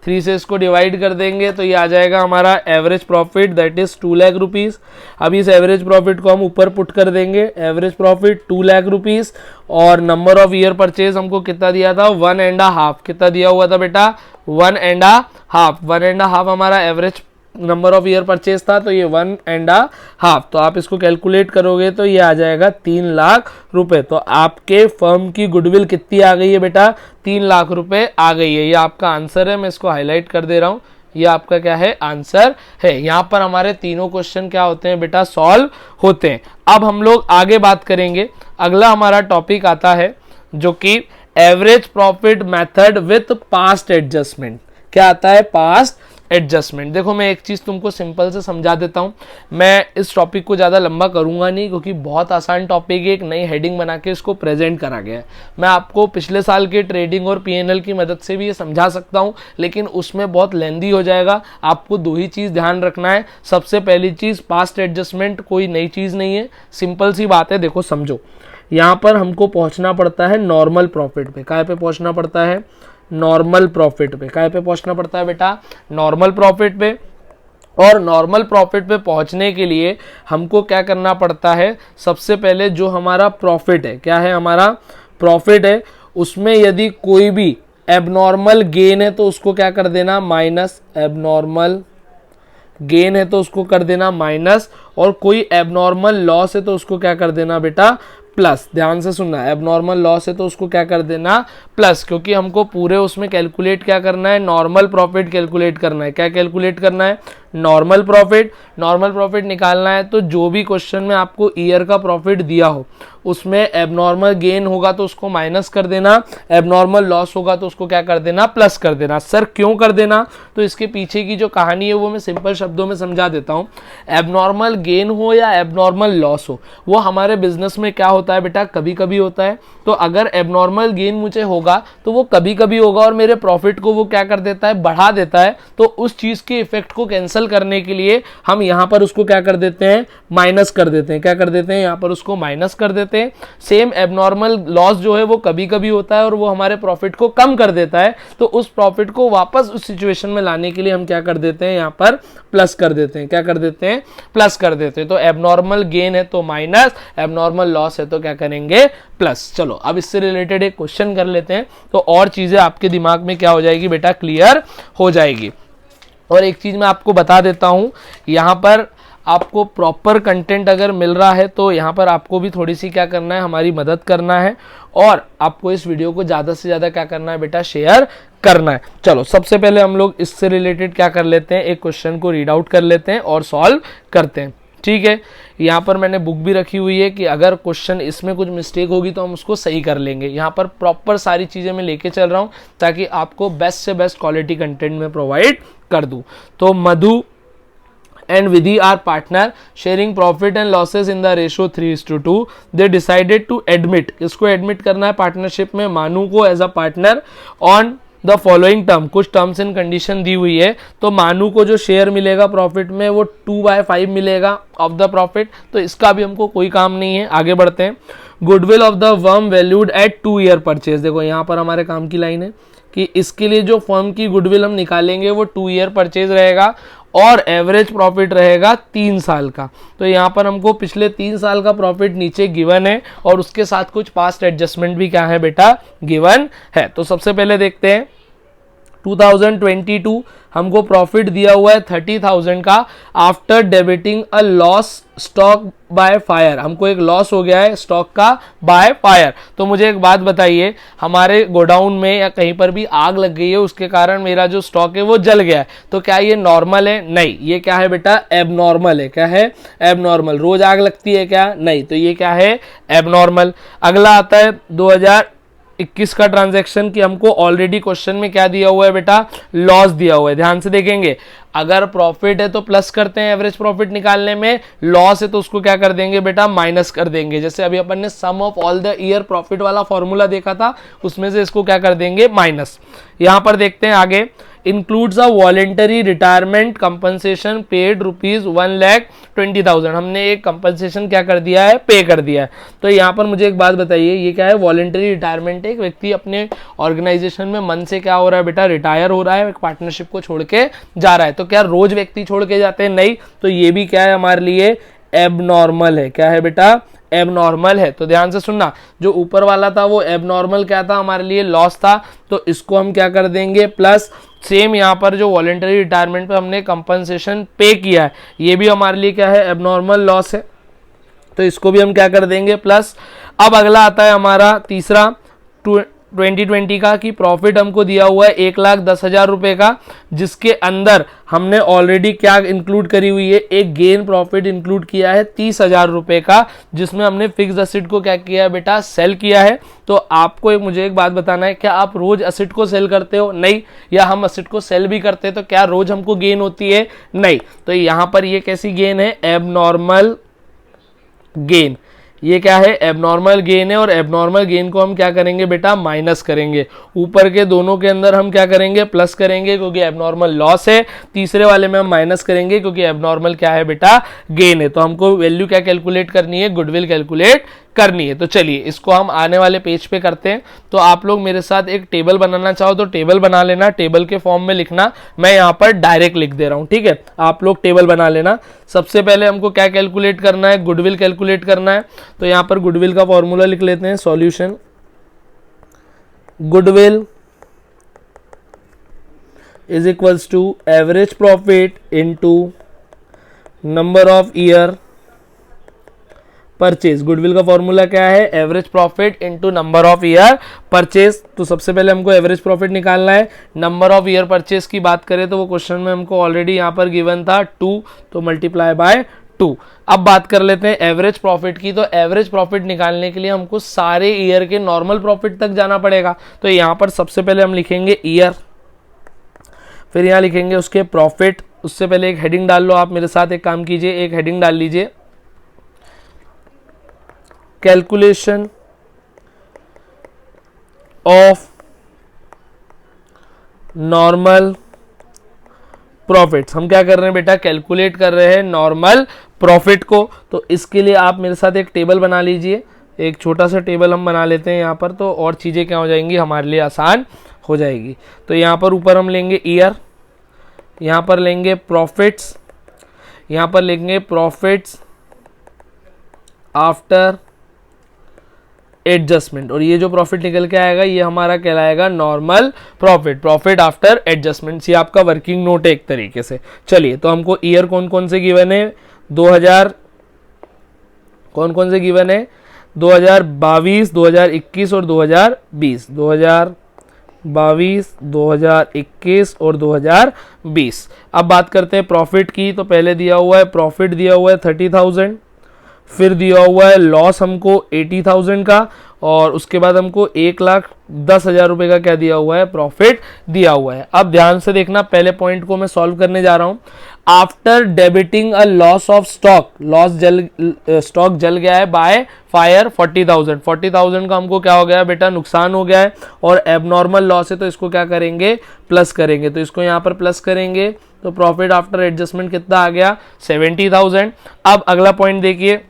3 से इसको डिवाइड कर देंगे तो ये आ जाएगा हमारा average profit, that is 2 lakh rupees. अब इस एवरेज प्रॉफिट को हम ऊपर पुट कर देंगे। एवरेज प्रॉफिट 2 लाख रुपीज और नंबर ऑफ ईयर परचेज हमको कितना दिया था? 1.5। कितना दिया हुआ था बेटा? 1.5। 1.5 हमारा average number of year purchase था, तो ये 1.5। तो आप इसको कैलकुलेट करोगे तो ये आ जाएगा 3 लाख रुपए। तो आपके फर्म की गुडविल कितनी आ गई है बेटा? 3 लाख रुपए आ गई है। ये आपका आंसर है, मैं इसको हाईलाइट कर दे रहा हूं। ये आपका क्या है? आंसर है। यहां पर हमारे तीनों क्वेश्चन क्या होते हैं बेटा? सॉल्व होते हैं। अब हम लोग आगे बात करेंगे। अगला हमारा टॉपिक आता है जो कि average profit method with past adjustment. क्या आता है? Past adjustment. देखो, मैं एक चीज तुमको सिंपल से समझा देता हूं। मैं इस टॉपिक को ज्यादा लंबा करूंगा नहीं, क्योंकि बहुत आसान टॉपिक है। एक नई हेडिंग बना के इसको प्रेजेंट करा गया है। मैं आपको पिछले साल के ट्रेडिंग और पीएनएल की मदद से भी ये समझा सकता हूं, लेकिन उसमें बहुत लेंदी हो जाएगा। आपको 2 ही चीज ध्यान रखना है। सबसे पहली चीज, पास्ट एडजस्टमेंट कोई नई चीज नहीं है, सिंपल सी बात है। देखो समझो, यहां पर हमको पहुंचना पड़ता है नॉर्मल प्रॉफिट पे। काय पे पहुंचना पड़ता है? नॉर्मल प्रॉफिट पे। काय पे पहुंचना पड़ता है बेटा? नॉर्मल प्रॉफिट पे। और नॉर्मल प्रॉफिट पे पहुंचने के लिए हमको क्या करना पड़ता है? सबसे पहले जो हमारा प्रॉफिट है, क्या है हमारा? प्रॉफिट है, उसमें यदि कोई भी एबनॉर्मल गेन है तो उसको क्या कर देना माइनस, एबनॉर्मल गेन है तो उसको कर देना माइनस, और कोई एबनॉर्मल लॉस है तो उसको क्या कर देना बेटा प्लस। ध्यान से सुनना, एबनॉर्मल लॉस है तो उसको क्या कर देना प्लस, क्योंकि हमको पूरे उसमें कैलकुलेट क्या करना है, नॉर्मल प्रॉफिट कैलकुलेट करना है। क्या कैलकुलेट करना है, नॉर्मल प्रॉफिट। नॉर्मल प्रॉफिट निकालना है तो जो भी क्वेश्चन में आपको ईयर का प्रॉफिट दिया हो उसमें एबनॉर्मल गेन होगा तो उसको माइनस कर देना, एबनॉर्मल लॉस होगा तो उसको क्या कर देना प्लस कर देना। सर क्यों कर देना, तो इसके पीछे की जो कहानी है वो मैं सिंपल शब्दों में समझा देता हूँ। एबनॉर्मल गेन हो या एबनॉर्मल लॉस हो, वो हमारे बिजनेस में क्या होता है बेटा, कभी कभी होता है। तो अगर एबनॉर्मल गेन मुझे होगा तो वो कभी कभी होगा और मेरे प्रॉफिट को वो क्या कर देता है, बढ़ा देता है। तो उस चीज के इफेक्ट को कैंसिल करने के लिए हम यहां पर उसको क्या कर देते हैं, माइनस कर देते हैं। क्या कर देते हैं, यहां पर उसको माइनस कर देते हैं। सेम एबनॉर्मल लॉस जो है वो कभी कभी होता है और वो हमारे प्रॉफिट को कम कर देता है। तो उस प्रॉफिट को वापस उस सिचुएशन में लाने के लिए हम क्या कर देते हैं, यहां पर प्लस कर देते हैं। क्या कर देते हैं, प्लस कर देते हैं। तो एबनॉर्मल गेन है तो माइनस, एबनॉर्मल लॉस है तो क्या करेंगे प्लस। चलो अब इससे रिलेटेड एक क्वेश्चन कर लेते हैं तो और चीजें आपके दिमाग में क्या हो जाएगी बेटा, क्लियर हो जाएगी। और एक चीज मैं आपको बता देता हूं, यहां पर आपको प्रॉपर कंटेंट अगर मिल रहा है तो यहाँ पर आपको भी थोड़ी सी क्या करना है, हमारी मदद करना है और आपको इस वीडियो को ज़्यादा से ज़्यादा क्या करना है बेटा, शेयर करना है। चलो सबसे पहले हम लोग इससे रिलेटेड क्या कर लेते हैं, एक क्वेश्चन को रीड आउट कर लेते हैं और सॉल्व करते हैं। ठीक है, यहाँ पर मैंने बुक भी रखी हुई है कि अगर क्वेश्चन इसमें कुछ मिस्टेक होगी तो हम उसको सही कर लेंगे। यहाँ पर प्रॉपर सारी चीज़ें मैं लेके चल रहा हूँ ताकि आपको बेस्ट से बेस्ट क्वालिटी कंटेंट में प्रोवाइड कर दूँ। तो मधु and Vidhi are partner sharing profit and losses in the ratio 3:2. They decided to admit, इसको admit करना है पार्टनरशिप में मानू को as a partner on the following term. कुछ टर्म्स एंड कंडीशन दी हुई है तो मानू को जो शेयर मिलेगा प्रॉफिट में वो 2/5 मिलेगा ऑफ द प्रॉफिट। तो इसका भी हमको कोई काम नहीं है, आगे बढ़ते हैं। Goodwill of the firm valued at 2 year purchase. देखो यहाँ पर हमारे काम की लाइन है कि इसके लिए जो फर्म की गुडविल हम निकालेंगे वो 2 ईयर परचेज रहेगा और एवरेज प्रॉफिट रहेगा 3 साल का। तो यहाँ पर हमको पिछले 3 साल का प्रॉफिट नीचे गिवन है और उसके साथ कुछ पास्ट एडजस्टमेंट भी क्या है बेटा, गिवन है। तो सबसे पहले देखते हैं 2022 हमको प्रॉफिट दिया हुआ है 30,000 का after debiting a loss stock by fire. हमको एक लॉस हो गया है स्टॉक का बाय फायर। तो मुझे एक बात बताइए, हमारे गोडाउन में या कहीं पर भी आग लग गई है, उसके कारण मेरा जो स्टॉक है वो जल गया है, तो क्या ये नॉर्मल है? नहीं, ये क्या है बेटा, एबनॉर्मल है। क्या है, एबनॉर्मल। रोज आग लगती है क्या? नहीं, तो ये क्या है, एबनॉर्मल। अगला आता है 2021 का ट्रांजैक्शन की हमको ऑलरेडी क्वेश्चन में क्या दिया हुआ है बेटा, लॉस दिया हुआ है। ध्यान से देखेंगे, अगर प्रॉफिट है तो प्लस करते हैं एवरेज प्रॉफिट निकालने में, लॉस है तो उसको क्या कर देंगे बेटा, माइनस कर देंगे। जैसे अभी अपन ने sum of all the year profit वाला फॉर्मूला देखा था, उसमें से इसको क्या कर देंगे, माइनस। यहां पर देखते हैं आगे, includes a voluntary retirement compensation paid ₹1,20,000। हमने एक कंपनसेशन क्या कर दिया है, पे कर दिया है। तो यहाँ पर मुझे एक बात बताइए, ये क्या है, वॉलेंटरी रिटायरमेंट है। एक व्यक्ति अपने ऑर्गेनाइजेशन में मन से क्या हो रहा है बेटा, रिटायर हो रहा है, एक पार्टनरशिप को छोड़ के जा रहा है। तो क्या रोज व्यक्ति छोड़ के जाते हैं? नहीं, तो ये भी क्या है, हमारे लिए एबनॉर्मल है। क्या है बेटा, एबनॉर्मल है। तो ध्यान से सुनना, जो ऊपर वाला था वो एबनॉर्मल क्या था, हमारे लिए लॉस था, तो इसको हम क्या कर देंगे, प्लस। सेम यहाँ पर जो वॉलेंटरी रिटायरमेंट पे हमने कंपनसेशन पे किया है, ये भी हमारे लिए क्या है, एबनॉर्मल लॉस है, तो इसको भी हम क्या कर देंगे, प्लस। अब अगला आता है हमारा तीसरा 2020 का, कि प्रॉफिट हमको दिया हुआ है 1,10,000 रुपए का, जिसके अंदर हमने ऑलरेडी क्या इंक्लूड करी हुई है, एक गेन प्रॉफिट इंक्लूड किया है 30,000 रुपए का, जिसमें हमने फिक्स एसेट को क्या किया है बेटा, सेल किया है। तो आपको मुझे एक बात बताना है, क्या आप रोज एसेट को सेल करते हो? नहीं। या हम एसेट को सेल भी करते हैं तो क्या रोज हमको गेन होती है? नहीं। तो यहां पर ये कैसी गेन है, एबनॉर्मल गेन। ये क्या है, एबनॉर्मल गेन है, और एबनॉर्मल गेन को हम क्या करेंगे बेटा, माइनस करेंगे। ऊपर के दोनों के अंदर हम क्या करेंगे, प्लस करेंगे क्योंकि एबनॉर्मल लॉस है, तीसरे वाले में हम माइनस करेंगे क्योंकि एबनॉर्मल क्या है बेटा, गेन है। तो हमको वैल्यू क्या कैलकुलेट करनी है, गुडविल कैलकुलेट करनी है। तो चलिए इसको हम आने वाले पेज पे करते हैं। तो आप लोग मेरे साथ एक टेबल बनाना चाहो तो टेबल बना लेना, टेबल के फॉर्म में लिखना, मैं यहाँ पर डायरेक्ट लिख दे रहा हूँ, ठीक है। आप लोग टेबल बना लेना। सबसे पहले हमको क्या कैलकुलेट करना है, गुडविल कैलकुलेट करना है। तो यहाँ पर गुडविल का फॉर्मूला लिख लेते हैं, solution goodwill is equals to average profit into number of year purchase. Goodwill का फॉर्मूला क्या है? Average profit into number of year purchase. तो सबसे पहले हमको एवरेज प्रॉफिट निकालना है। नंबर ऑफ ईयर परचेज की बात करें तो वो क्वेश्चन में हमको ऑलरेडी यहाँ पर गिवन था 2, तो मल्टीप्लाई बाय 2। अब बात कर लेते हैं एवरेज प्रॉफिट की। तो एवरेज प्रॉफिट निकालने के लिए हमको सारे ईयर के नॉर्मल प्रॉफिट तक जाना पड़ेगा। तो यहाँ पर सबसे पहले हम लिखेंगे ईयर, फिर यहाँ लिखेंगे उसके प्रॉफिट। उससे पहले एक हेडिंग डाल लो आप मेरे साथ, एक काम कीजिए, एक हेडिंग डाल लीजिए, कैलकुलेशन ऑफ नॉर्मल प्रॉफिट्स। हम क्या कर रहे हैं बेटा? कैलकुलेट कर रहे हैं नॉर्मल प्रॉफिट को। तो इसके लिए आप मेरे साथ एक टेबल बना लीजिए, एक छोटा सा टेबल हम बना लेते हैं यहाँ पर, तो और चीज़ें क्या हो जाएंगी हमारे लिए आसान हो जाएगी। तो यहाँ पर ऊपर हम लेंगे ईयर, यहाँ पर लेंगे प्रॉफिट्स, यहाँ पर लेंगे प्रॉफिट्स आफ्टर एडजस्टमेंट, और ये जो प्रॉफिट निकल के आएगा ये हमारा कहलाएगा normal profit, profit after adjustment. ये आपका वर्किंग नोट है एक तरीके से। चलिए, तो हमको ईयर कौन कौन से गिवन है? 2000 कौन कौन से गिवन है? 2022, 2021 और 2020। 2022, 2021 और 2020। अब बात करते हैं प्रॉफिट की। तो पहले दिया हुआ है प्रॉफिट, दिया हुआ है 30,000, फिर दिया हुआ है लॉस हमको 80,000 का, और उसके बाद हमको 1,10,000 रुपये का क्या दिया हुआ है? प्रॉफिट दिया हुआ है। अब ध्यान से देखना, पहले पॉइंट को मैं सॉल्व करने जा रहा हूं। After debiting a loss of stock, stock जल गया है बाय फायर 40,000। 40,000 का हमको क्या हो गया बेटा? नुकसान हो गया है, और एबनॉर्मल लॉस है तो इसको क्या करेंगे? प्लस करेंगे। तो इसको यहाँ पर प्लस करेंगे तो प्रॉफिट आफ्टर एडजस्टमेंट कितना आ गया? 70,000। अब अगला पॉइंट देखिए,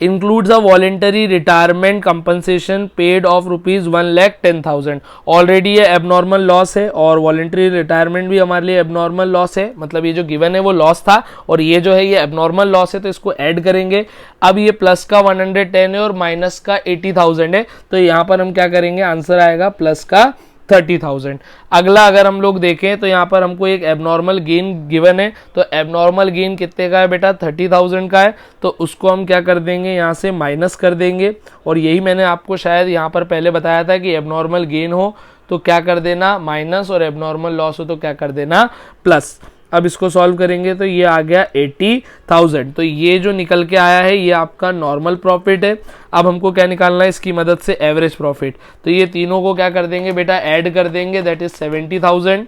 includes a voluntary retirement compensation paid of rupees 1,10,000। Already ये एबनॉर्मल लॉस है, और वॉलेंटरी रिटायरमेंट भी हमारे लिए एबनॉर्मल लॉस है, मतलब ये जो गिवन है वो लॉस था, और ये जो है ये एबनॉर्मल लॉस है, तो इसको ऐड करेंगे। अब ये प्लस का 110 है और माइनस का 80,000 है, तो यहाँ पर हम क्या करेंगे? आंसर आएगा प्लस का 30,000। अगला अगर हम लोग देखें तो यहाँ पर हमको एक एबनॉर्मल गेन गिवन है, तो एबनॉर्मल गेन कितने का है बेटा? 30,000 का है, तो उसको हम क्या कर देंगे? यहाँ से माइनस कर देंगे। और यही मैंने आपको शायद यहाँ पर पहले बताया था कि एबनॉर्मल गेन हो तो क्या कर देना? माइनस, और एबनॉर्मल लॉस हो तो क्या कर देना? प्लस। अब इसको सॉल्व करेंगे तो ये आ गया 80,000। तो ये जो निकल के आया है ये आपका नॉर्मल प्रॉफिट है। अब हमको क्या निकालना है इसकी मदद से? Average profit. तो ये तीनों को क्या कर देंगे बेटा? ऐड कर देंगे, दैट इज 70,000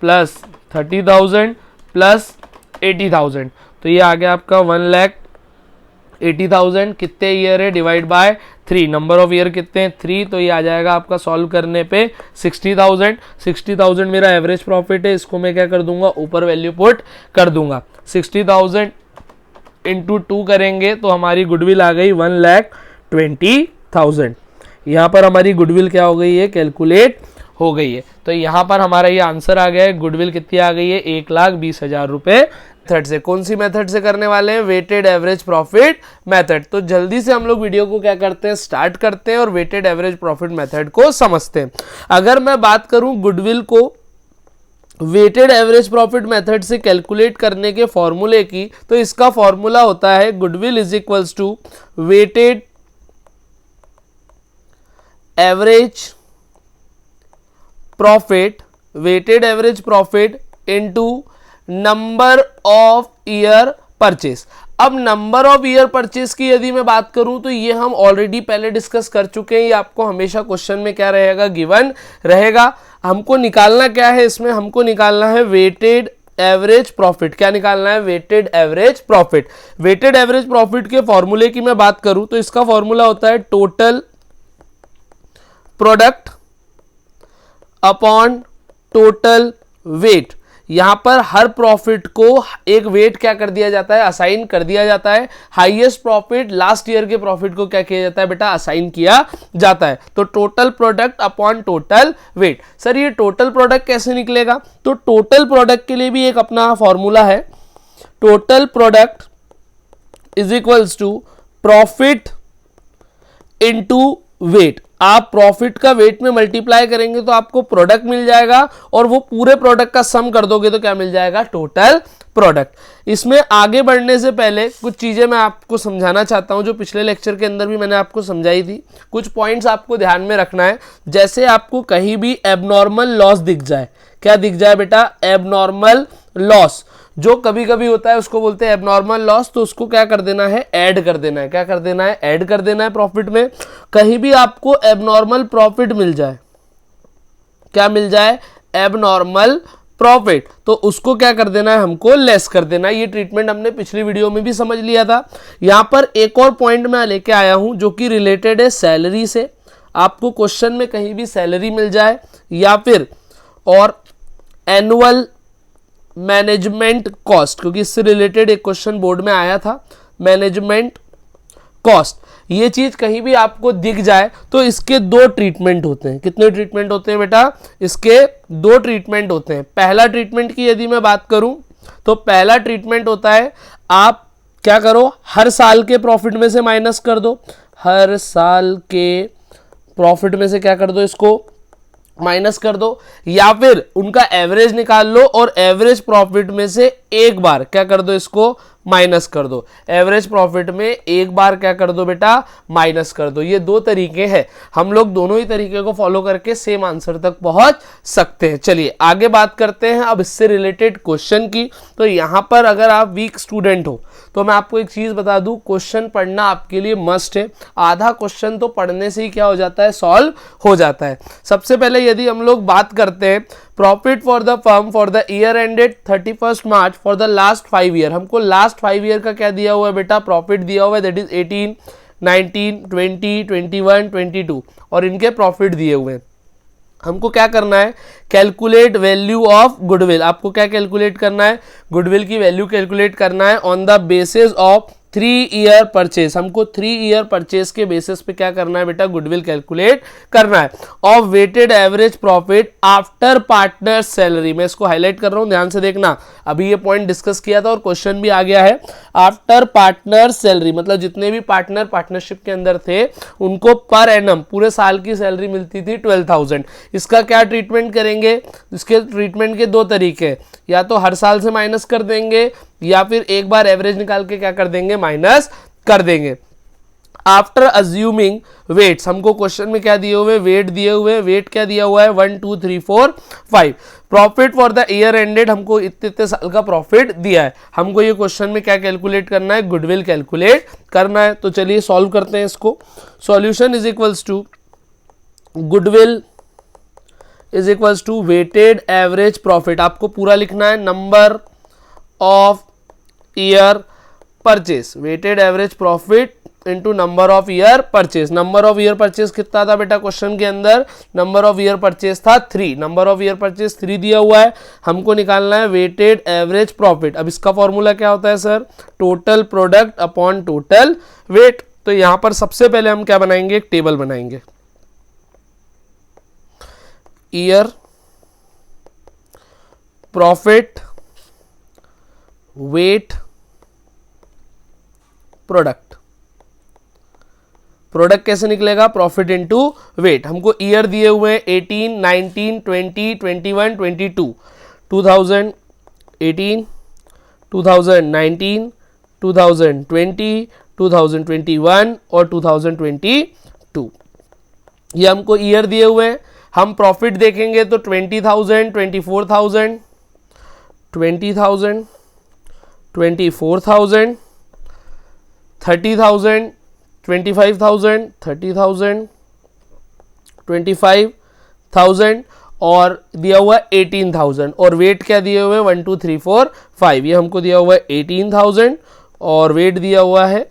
प्लस 30,000 प्लस 80,000। तो ये आ गया आपका 1,80,000। कितने ईयर है? Divide by 3। Number of year कितने हैं? 3। तो ये आ जाएगा आपका सॉल्व करने पे 60,000। 60,000 मेरा एवरेज प्रॉफिट है, इसको मैं क्या कर दूंगा? ऊपर वैल्यू पुट कर दूंगा। 60,000 इंटू 2 करेंगे तो हमारी गुडविल आ गई 1,20,000। यहाँ पर हमारी गुडविल क्या हो गई है? कैलकुलेट हो गई है। तो यहाँ पर हमारा ये आंसर आ गया है। गुडविल कितनी आ गई है? 1,20,000 रुपए। मेथड से, कौन सी मेथड से करने वाले हैं? Weighted average profit method. तो जल्दी से हम लोग वीडियो को क्या करते हैं? स्टार्ट करते हैं और वेटेड एवरेज प्रॉफिट मेथड को समझते हैं। अगर मैं बात करूं गुडविल को वेटेड एवरेज प्रॉफिट मेथड से कैलकुलेट करने के फॉर्मूले की, तो इसका फॉर्मूला होता है goodwill is equals to weighted average profit, weighted average profit into number of year purchase. अब नंबर ऑफ ईयर परचेस की यदि मैं बात करूं तो ये हम ऑलरेडी पहले डिस्कस कर चुके हैं। ये आपको हमेशा क्वेश्चन में क्या रहेगा? गिवन रहेगा। हमको निकालना क्या है इसमें? हमको निकालना है वेटेड एवरेज प्रॉफिट। क्या निकालना है? Weighted average profit. Weighted average profit के फॉर्मूले की मैं बात करूं तो इसका फॉर्मूला होता है total product upon total weight. यहां पर हर प्रॉफिट को एक वेट क्या कर दिया जाता है? असाइन कर दिया जाता है। हाईएस्ट प्रॉफिट लास्ट ईयर के प्रॉफिट को क्या किया जाता है बेटा? असाइन किया जाता है। तो total product upon total weight. Sir ये टोटल प्रोडक्ट कैसे निकलेगा? तो टोटल प्रोडक्ट के लिए भी एक अपना फॉर्मूला है। Total product is equals to profit into weight. आप प्रॉफिट का वेट में मल्टीप्लाई करेंगे तो आपको प्रोडक्ट मिल जाएगा, और वो पूरे प्रोडक्ट का सम कर दोगे तो क्या मिल जाएगा, टोटल प्रोडक्ट। इसमें आगे बढ़ने से पहले कुछ चीजें मैं आपको समझाना चाहता हूं जो पिछले लेक्चर के अंदर भी मैंने आपको समझाई थी। कुछ पॉइंट्स आपको ध्यान में रखना है। जैसे आपको कहीं भी एबनॉर्मल लॉस दिख जाए, क्या दिख जाए बेटा, एबनॉर्मल लॉस, जो कभी कभी होता है उसको बोलते हैं एबनॉर्मल लॉस, तो उसको क्या कर देना है, ऐड कर देना है। क्या कर देना है, ऐड कर देना है प्रॉफिट में। कहीं भी आपको एबनॉर्मल प्रॉफिट मिल जाए, क्या मिल जाए, एबनॉर्मल प्रॉफिट, तो उसको क्या कर देना है, हमको लेस कर देना है। ये ट्रीटमेंट हमने पिछली वीडियो में भी समझ लिया था। यहां पर एक और पॉइंट मैं लेके आया हूं जो कि रिलेटेड है सैलरी से। आपको क्वेश्चन में कहीं भी सैलरी मिल जाए या फिर और एनुअल मैनेजमेंट कॉस्ट, क्योंकि इससे रिलेटेड एक क्वेश्चन बोर्ड में आया था, मैनेजमेंट कॉस्ट, ये चीज कहीं भी आपको दिख जाए तो इसके दो ट्रीटमेंट होते हैं। कितने ट्रीटमेंट होते हैं बेटा, इसके दो ट्रीटमेंट होते हैं। पहला ट्रीटमेंट की यदि मैं बात करूं तो पहला ट्रीटमेंट होता है, आप क्या करो, हर साल के प्रॉफिट में से माइनस कर दो, हर साल के प्रॉफिट में से क्या कर दो, इसको माइनस कर दो, या फिर उनका एवरेज निकाल लो और एवरेज प्रॉफिट में से एक बार क्या कर दो, इसको माइनस कर दो। एवरेज प्रॉफिट में एक बार क्या कर दो बेटा, माइनस कर दो। ये दो तरीके हैं, हम लोग दोनों ही तरीके को फॉलो करके सेम आंसर तक पहुंच सकते हैं। चलिए आगे बात करते हैं अब इससे रिलेटेड क्वेश्चन की। तो यहां पर अगर आप वीक स्टूडेंट हो तो मैं आपको एक चीज बता दूं, क्वेश्चन पढ़ना आपके लिए मस्ट है। आधा क्वेश्चन तो पढ़ने से ही क्या हो जाता है, सॉल्व हो जाता है। सबसे पहले यदि हम लोग बात करते हैं profit for the firm for the year ended 31 March for the last 5 year, हमको लास्ट 5 ईयर का क्या दिया हुआ है बेटा, प्रॉफिट दिया हुआ है, दैट इज 18, 19, 20, 21, 22, और इनके प्रॉफिट दिए हुए हैं। हमको क्या करना है, कैलकुलेट वैल्यू ऑफ गुडविल। आपको क्या कैलकुलेट करना है, गुडविल की वैल्यू कैलकुलेट करना है on the basis of 3 year purchase. हमको 3 ईयर परचेज के बेसिस पे क्या करना है बेटा, गुडविल कैलकुलेट करना है। Of weighted average profit after partner salary, मैं इसको हाईलाइट कर रहा हूं, ध्यान से देखना, अभी ये पॉइंट डिस्कस किया था और क्वेश्चन भी आ गया है। आफ्टर पार्टनर सैलरी मतलब जितने भी पार्टनर पार्टनरशिप के अंदर थे उनको पर एनम पूरे साल की सैलरी मिलती थी 12,000। इसका क्या ट्रीटमेंट करेंगे, इसके ट्रीटमेंट के दो तरीके, या तो हर साल से माइनस कर देंगे या फिर एक बार एवरेज निकाल के क्या कर देंगे, माइनस कर देंगे। आफ्टर अज्यूमिंग वेट्स, हमको क्वेश्चन में क्या दिए हुए, वेट दिए हुए, वेट क्या दिया हुआ है, 1 2 3 4 5। Profit for the year ended, हमको इतने साल का प्रॉफिट दिया है, हमको ये क्वेश्चन में क्या कैलकुलेट करना है, गुडविल कैलकुलेट करना है। तो चलिए सॉल्व करते हैं इसको। Solution is equals to goodwill is equals to weighted average profit, आपको पूरा लिखना है, number of year purchase, weighted average profit into number of year purchase. Number of year purchase कितना था बेटा क्वेश्चन के अंदर, नंबर ऑफ ईयर परचेज था 3, नंबर ऑफ ईयर परचेज 3 दिया हुआ है, हमको निकालना है वेटेड एवरेज प्रॉफिट। अब इसका फॉर्मूला क्या होता है sir, total product upon total weight. तो यहां पर सबसे पहले हम क्या बनाएंगे, एक टेबल बनाएंगे, year profit weight product. Product कैसे निकलेगा, प्रॉफिट इनटू वेट। हमको ईयर दिए हुए हैं 18, 19, 20, 21, 22, 2018, 2019, 2020, 2021 और 2022, ये हमको ईयर दिए हुए हैं। हम प्रॉफिट देखेंगे तो 20,000, 24,000, 20,000, 24,000, 30,000, 25,000, 30,000, 25,000 और दिया हुआ 18,000, और वेट क्या दिए हुए 1 2 3 4 5, ये हमको दिया हुआ है 18,000 और वेट दिया हुआ है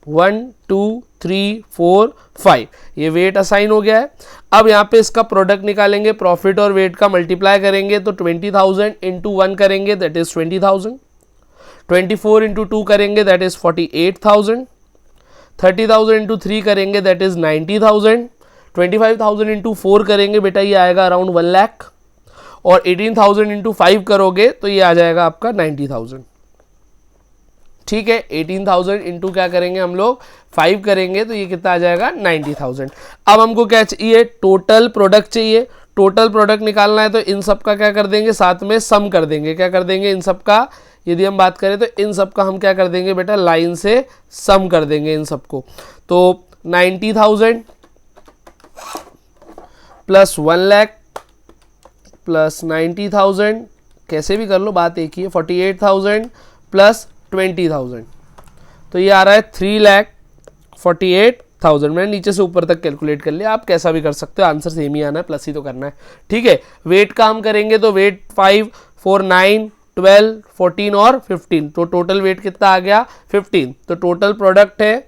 1 2 3 4 5, ये वेट असाइन हो गया है। अब यहाँ पे इसका प्रोडक्ट निकालेंगे, प्रॉफिट और वेट का मल्टीप्लाई करेंगे तो 20,000 इंटू 1 करेंगे दैट इज 20,000, 24 इंटू 2 करेंगे दैट इज 48,000, 30,000 इंटू 3 करेंगे दैट इज 90,000, 25,000 इंटू 4 करेंगे बेटा ये आएगा अराउंड 1 लाख, और 18,000 इंटू 5 करोगे तो ये आ जाएगा आपका 90,000। ठीक है। 18,000 इंटू क्या करेंगे हम लोग 5 करेंगे तो ये कितना आ जाएगा 90,000। अब हमको क्या चाहिए, टोटल प्रोडक्ट चाहिए। टोटल प्रोडक्ट निकालना है तो इन सब का क्या कर देंगे, साथ में सम कर देंगे। क्या कर देंगे, इन सब का यदि हम बात करें तो इन सब का हम क्या कर देंगे बेटा, लाइन से सम कर देंगे इन सबको। तो 90,000 प्लस 1 लाख प्लस 90,000, कैसे भी कर लो बात एक ही है, 48,000 प्लस 20,000, तो ये आ रहा है 3,48,000। मैंने नीचे से ऊपर तक कैलकुलेट कर लिया, आप कैसा भी कर सकते हो, आंसर सेम ही आना है, प्लस ही तो करना है। ठीक है, वेट का हम करेंगे तो वेट 5, 4, 9, 12, 14 और 15, तो टोटल वेट कितना आ गया 15। तो टोटल प्रोडक्ट है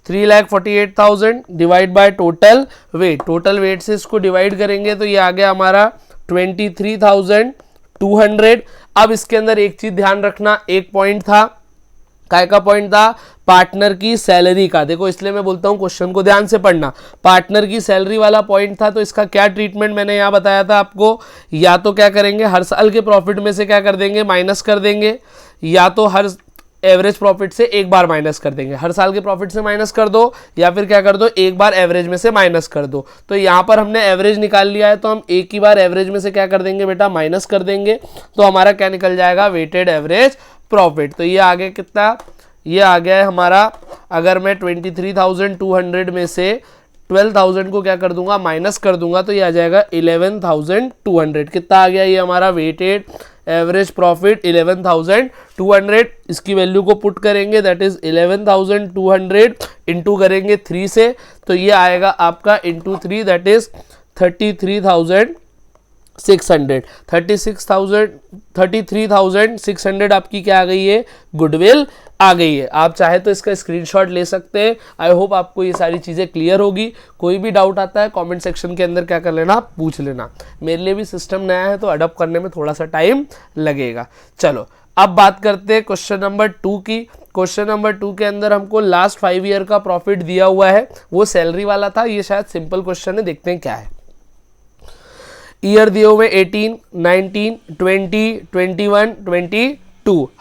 3,48,000 divide by total weight. Total weight से इसको डिवाइड करेंगे तो ये आ गया हमारा 23,200। अब इसके अंदर एक चीज ध्यान रखना, एक पॉइंट था, काय का पॉइंट था, पार्टनर की सैलरी का। देखो इसलिए मैं बोलता हूं क्वेश्चन को ध्यान से पढ़ना, पार्टनर की सैलरी वाला पॉइंट था। तो इसका क्या ट्रीटमेंट मैंने यहां बताया था आपको, या तो क्या करेंगे हर साल के प्रॉफिट में से क्या कर देंगे, माइनस कर देंगे, या तो हर एवरेज प्रॉफिट से एक बार माइनस कर देंगे। हर साल के प्रॉफिट से माइनस कर दो, या फिर क्या कर दो, एक बार एवरेज में से माइनस कर दो। तो यहाँ पर हमने एवरेज निकाल लिया है तो हम एक ही बार एवरेज में से क्या कर देंगे बेटा, माइनस कर देंगे। तो हमारा क्या निकल जाएगा, वेटेड एवरेज प्रॉफिट। तो ये आ गया कितना, ये आ गया है हमारा, अगर मैं 23,200 में से 12,000 को क्या कर दूंगा, माइनस कर दूंगा, तो ये आ जाएगा 11,200। कितना आ गया ये हमारा वेटेड एवरेज प्रॉफिट 11,200। इसकी वैल्यू को पुट करेंगे, दैट इज 11,200 इंटू करेंगे 3 से, तो ये आएगा आपका इंटू 3, दैट इज 33,600 आपकी क्या आ गई है, गुडविल आ गई है। आप चाहे तो इसका स्क्रीनशॉट ले सकते हैं। आई होप आपको ये सारी चीज़ें क्लियर होगी। कोई भी डाउट आता है कमेंट सेक्शन के अंदर क्या कर लेना, पूछ लेना। मेरे लिए भी सिस्टम नया है तो अडॉप्ट करने में थोड़ा सा टाइम लगेगा। चलो अब बात करते हैं क्वेश्चन नंबर 2 की। क्वेश्चन नंबर 2 के अंदर हमको लास्ट 5 ईयर का प्रॉफिट दिया हुआ है, वो सैलरी वाला था। ये शायद सिंपल क्वेश्चन है, देखते हैं क्या है। ईयर दिए हुए 18, 19, 20, 21, 22।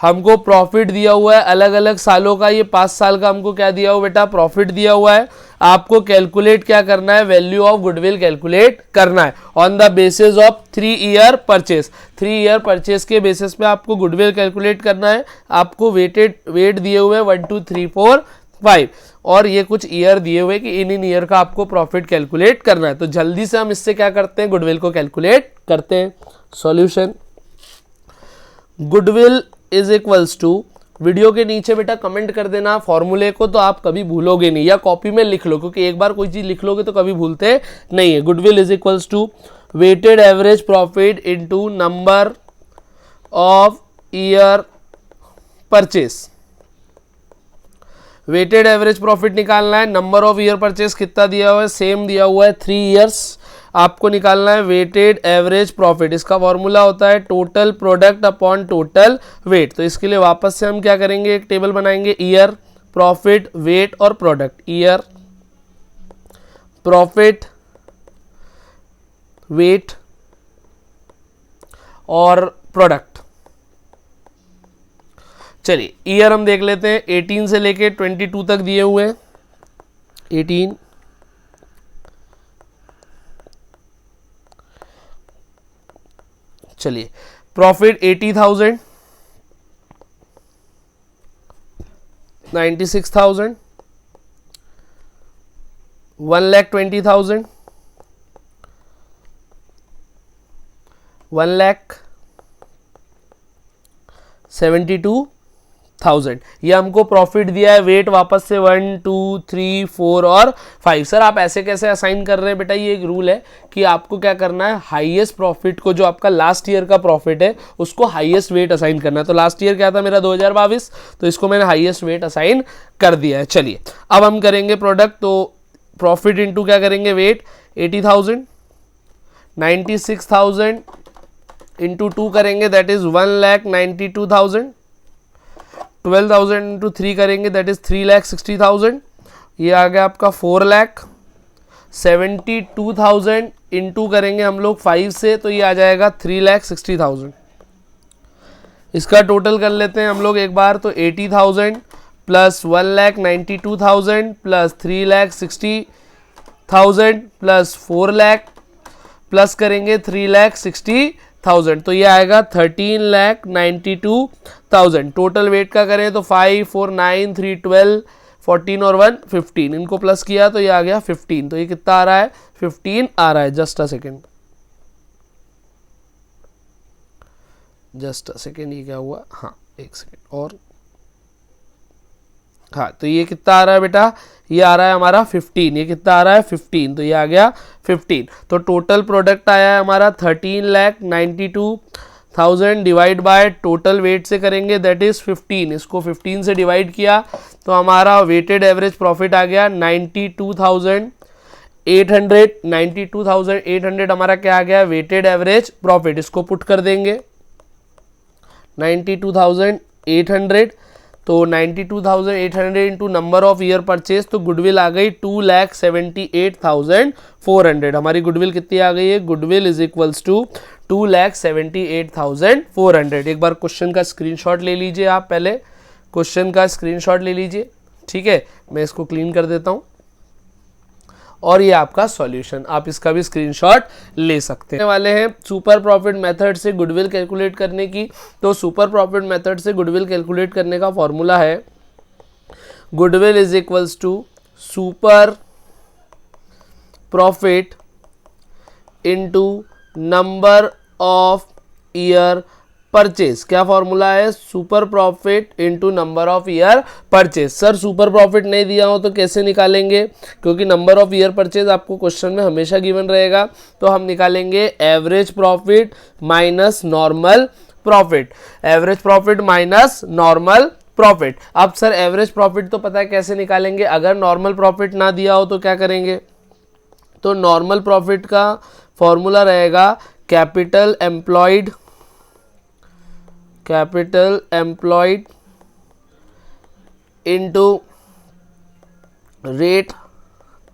हमको प्रॉफिट दिया हुआ है अलग अलग सालों का। ये 5 साल का हमको क्या दिया हुआ बेटा, प्रॉफिट दिया हुआ है। आपको कैलकुलेट क्या करना है, वैल्यू ऑफ गुडविल कैलकुलेट करना है on the basis of 3 year purchase. 3 year purchase के बेसिस पे आपको गुडविल कैलकुलेट करना है। आपको वेट दिए हुए 1, 2, 3, 4, 5 और ये कुछ ईयर दिए हुए कि इन ईयर का आपको प्रॉफिट कैलकुलेट करना है। तो जल्दी से हम इससे क्या करते हैं, गुडविल को कैलकुलेट करते हैं। Solution, goodwill is equals to, video के नीचे बेटा कमेंट कर देना फॉर्मूले को, तो आप कभी भूलोगे नहीं, या कॉपी में लिख लो, क्योंकि एक बार कोई चीज लिख लोगे तो कभी भूलते नहीं है। Goodwill is equals to weighted average profit into number of year purchase. Weighted average profit निकालना है, नंबर ऑफ ईयर परचेस कितना दिया हुआ है, सेम दिया हुआ है 3 इयर्स। आपको निकालना है वेटेड एवरेज प्रॉफिट। इसका फॉर्मूला होता है total product upon total weight. तो इसके लिए वापस से हम क्या करेंगे, एक टेबल बनाएंगे, ईयर, प्रॉफिट, वेट और प्रोडक्ट। ईयर, प्रॉफिट, वेट और प्रोडक्ट। चलिए ईयर हम देख लेते हैं, 18 से लेके 22 तक दिए हुए हैं। 18, चलिए प्रॉफिट 80,000, 96,000, 1,20,000, 1,72,000। ये हमको प्रॉफिट दिया है। वेट वापस से 1, 2, 3, 4 और 5। सर आप ऐसे कैसे असाइन कर रहे हैं बेटा, ये एक रूल है कि आपको क्या करना है, हाईएस्ट प्रॉफिट को, जो आपका लास्ट ईयर का प्रॉफिट है उसको हाईएस्ट वेट असाइन करना है। तो लास्ट ईयर क्या था मेरा 2022, तो इसको मैंने हाईएस्ट वेट असाइन कर दिया है। चलिए अब हम करेंगे प्रोडक्ट, तो प्रॉफिट इंटू क्या करेंगे, वेट 80,000, 96,000 इंटू 2 करेंगे, दैट इज 1,92,000, 12,000 इंटू 3 करेंगे, दैट इज 3,60,000। ये आ गया आपका 4,72,000 इंटू करेंगे हम लोग 5 से, तो ये आ जाएगा 3,60,000। इसका टोटल कर लेते हैं हम लोग एक बार, तो 80,000 plus 1,92,000 plus 3,60,000 plus 4 lakh plus करेंगे 3,60,000, तो ये आएगा 13,92,000। टोटल वेट का करें तो 5, 4, 9, 3, 12, 14 और 1 15, इनको प्लस किया तो ये आ गया 15। तो ये कितना आ रहा है, 15 आ रहा है। जस्ट अ सेकेंड, ये क्या हुआ, हाँ एक सेकेंड और, हाँ तो ये कितना आ रहा है बेटा, ये आ रहा है हमारा 15। ये कितना आ रहा है 15, तो ये आ गया 15। तो टोटल प्रोडक्ट आया है हमारा 13,92,000 डिवाइड बाय टोटल वेट से करेंगे दैट इज 15। इसको 15 से डिवाइड किया तो हमारा वेटेड एवरेज प्रॉफिट आ गया 92,800। 92,800 हमारा क्या आ गया, वेटेड एवरेज प्रॉफिट। इसको पुट कर देंगे 92,800, तो 92,800 into number of year purchase, तो गुडविल आ गई 2,78,400। हमारी गुडविल कितनी आ गई है, गुडविल इज इक्वल्स टू 2,78,400। एक बार क्वेश्चन का स्क्रीनशॉट ले लीजिए आप, पहले क्वेश्चन का स्क्रीनशॉट ले लीजिए, ठीक है। मैं इसको क्लीन कर देता हूं और ये आपका सॉल्यूशन, आप इसका भी स्क्रीनशॉट ले सकते हैं। वाले हैं सुपर प्रॉफिट मेथड से गुडविल कैलकुलेट करने की। तो सुपर प्रॉफिट मेथड से गुडविल कैलकुलेट करने का फॉर्मूला है goodwill is equals to super profit into number of year purchase. क्या फॉर्मूला है, super profit into number of year purchase. Sir super profit नहीं दिया हो तो कैसे निकालेंगे, क्योंकि नंबर ऑफ ईयर परचेज आपको क्वेश्चन में हमेशा गिवन रहेगा। तो हम निकालेंगे average profit minus normal profit, average profit minus normal profit. अब सर एवरेज प्रॉफिट तो पता है कैसे निकालेंगे, अगर नॉर्मल प्रॉफिट ना दिया हो तो क्या करेंगे, तो नॉर्मल प्रॉफिट का फॉर्मूला रहेगा capital employed into rate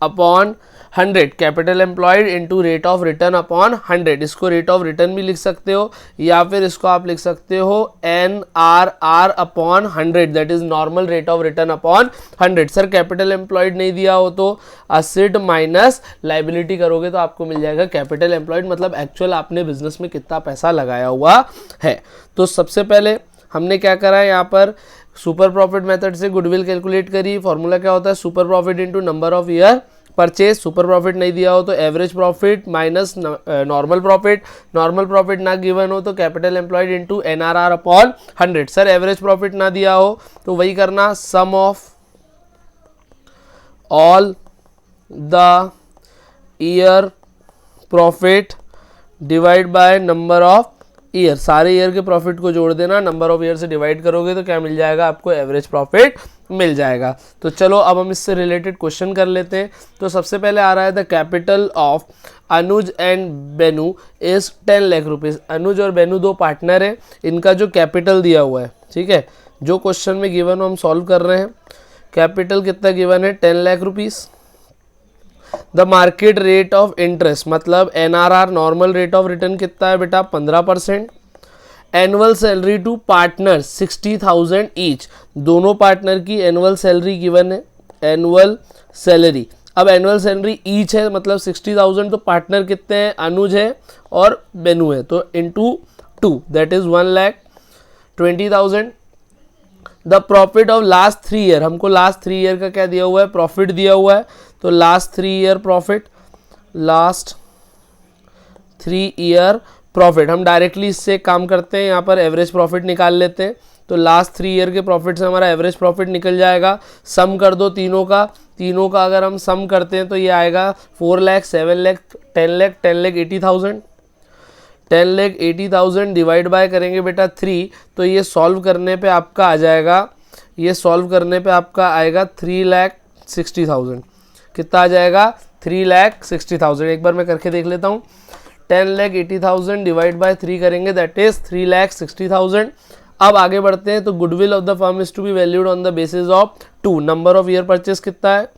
upon 100, capital employed into rate of return upon 100। इसको रेट ऑफ रिटर्न भी लिख सकते हो या फिर इसको आप लिख सकते हो NRR upon 100, that is normal rate of return upon 100। Sir capital employed नहीं दिया हो तो असेट माइनस लाइबिलिटी करोगे तो आपको मिल जाएगा कैपिटल एम्प्लॉयड, मतलब एक्चुअल आपने बिजनेस में कितना पैसा लगाया हुआ है। तो सबसे पहले हमने क्या करा है, यहाँ पर सुपर प्रॉफिट मेथड से गुडविल कैलकुलेट करी। फॉर्मूला क्या होता है, super profit into number of year purchase. Super profit नहीं दिया हो तो average profit minus normal profit, normal profit ना गिवन हो तो capital employed into NRR upon 100। Sir average profit ना दिया हो तो वही करना, sum of all the year profit divide by number of year. सारे ईयर के प्रॉफिट को जोड़ देना, नंबर ऑफ ईयर से डिवाइड करोगे तो क्या मिल जाएगा आपको, एवरेज प्रॉफिट मिल जाएगा। तो चलो अब हम इससे रिलेटेड क्वेश्चन कर लेते हैं। तो सबसे पहले आ रहा है the capital of Anuj and Benu is 10 lakh rupees. Anuj और बेनू दो पार्टनर है, इनका जो कैपिटल दिया हुआ है, ठीक है, जो क्वेश्चन में गिवन हो हम सॉल्व कर रहे हैं। कैपिटल कितना गिवन है, 10 lakh rupees. The market rate of interest मतलब NRR normal rate of return कितना है बेटा, 15%। Annual salary to partner 60,000 each, दोनों पार्टनर की एनुअल सैलरी गिवन है, एनुअल सैलरी। अब एनुअल सैलरी ईच है मतलब 60,000, तो पार्टनर कितने हैं, अनुज है और बेनू है, तो into 2 that is 1,20,000। The profit of last 3 year, हमको लास्ट 3 ईयर का क्या दिया हुआ है, प्रॉफिट दिया हुआ है। तो last 3 year profit, last 3 year profit, हम डायरेक्टली इससे काम करते हैं, यहाँ पर एवरेज प्रॉफिट निकाल लेते हैं। तो लास्ट 3 ईयर के प्रॉफिट से हमारा एवरेज प्रॉफिट निकल जाएगा। सम कर दो तीनों का अगर हम सम करते हैं तो ये आएगा 4 लाख, 7 लाख, 10 लाख, 10,80,000। 10,80,000 डिवाइड बाय करेंगे बेटा 3, तो ये सॉल्व करने पे आपका आ जाएगा, ये सॉल्व करने पे आपका आएगा 3,60,000। कितना आ जाएगा, 3,60,000। एक बार मैं करके देख लेता हूँ। 10,80,000 डिवाइड बाय 3 करेंगे दैट इज 3,60,000। अब आगे बढ़ते हैं। तो goodwill of the firm is to be valued on the basis of 2, number of year purchase कितना है,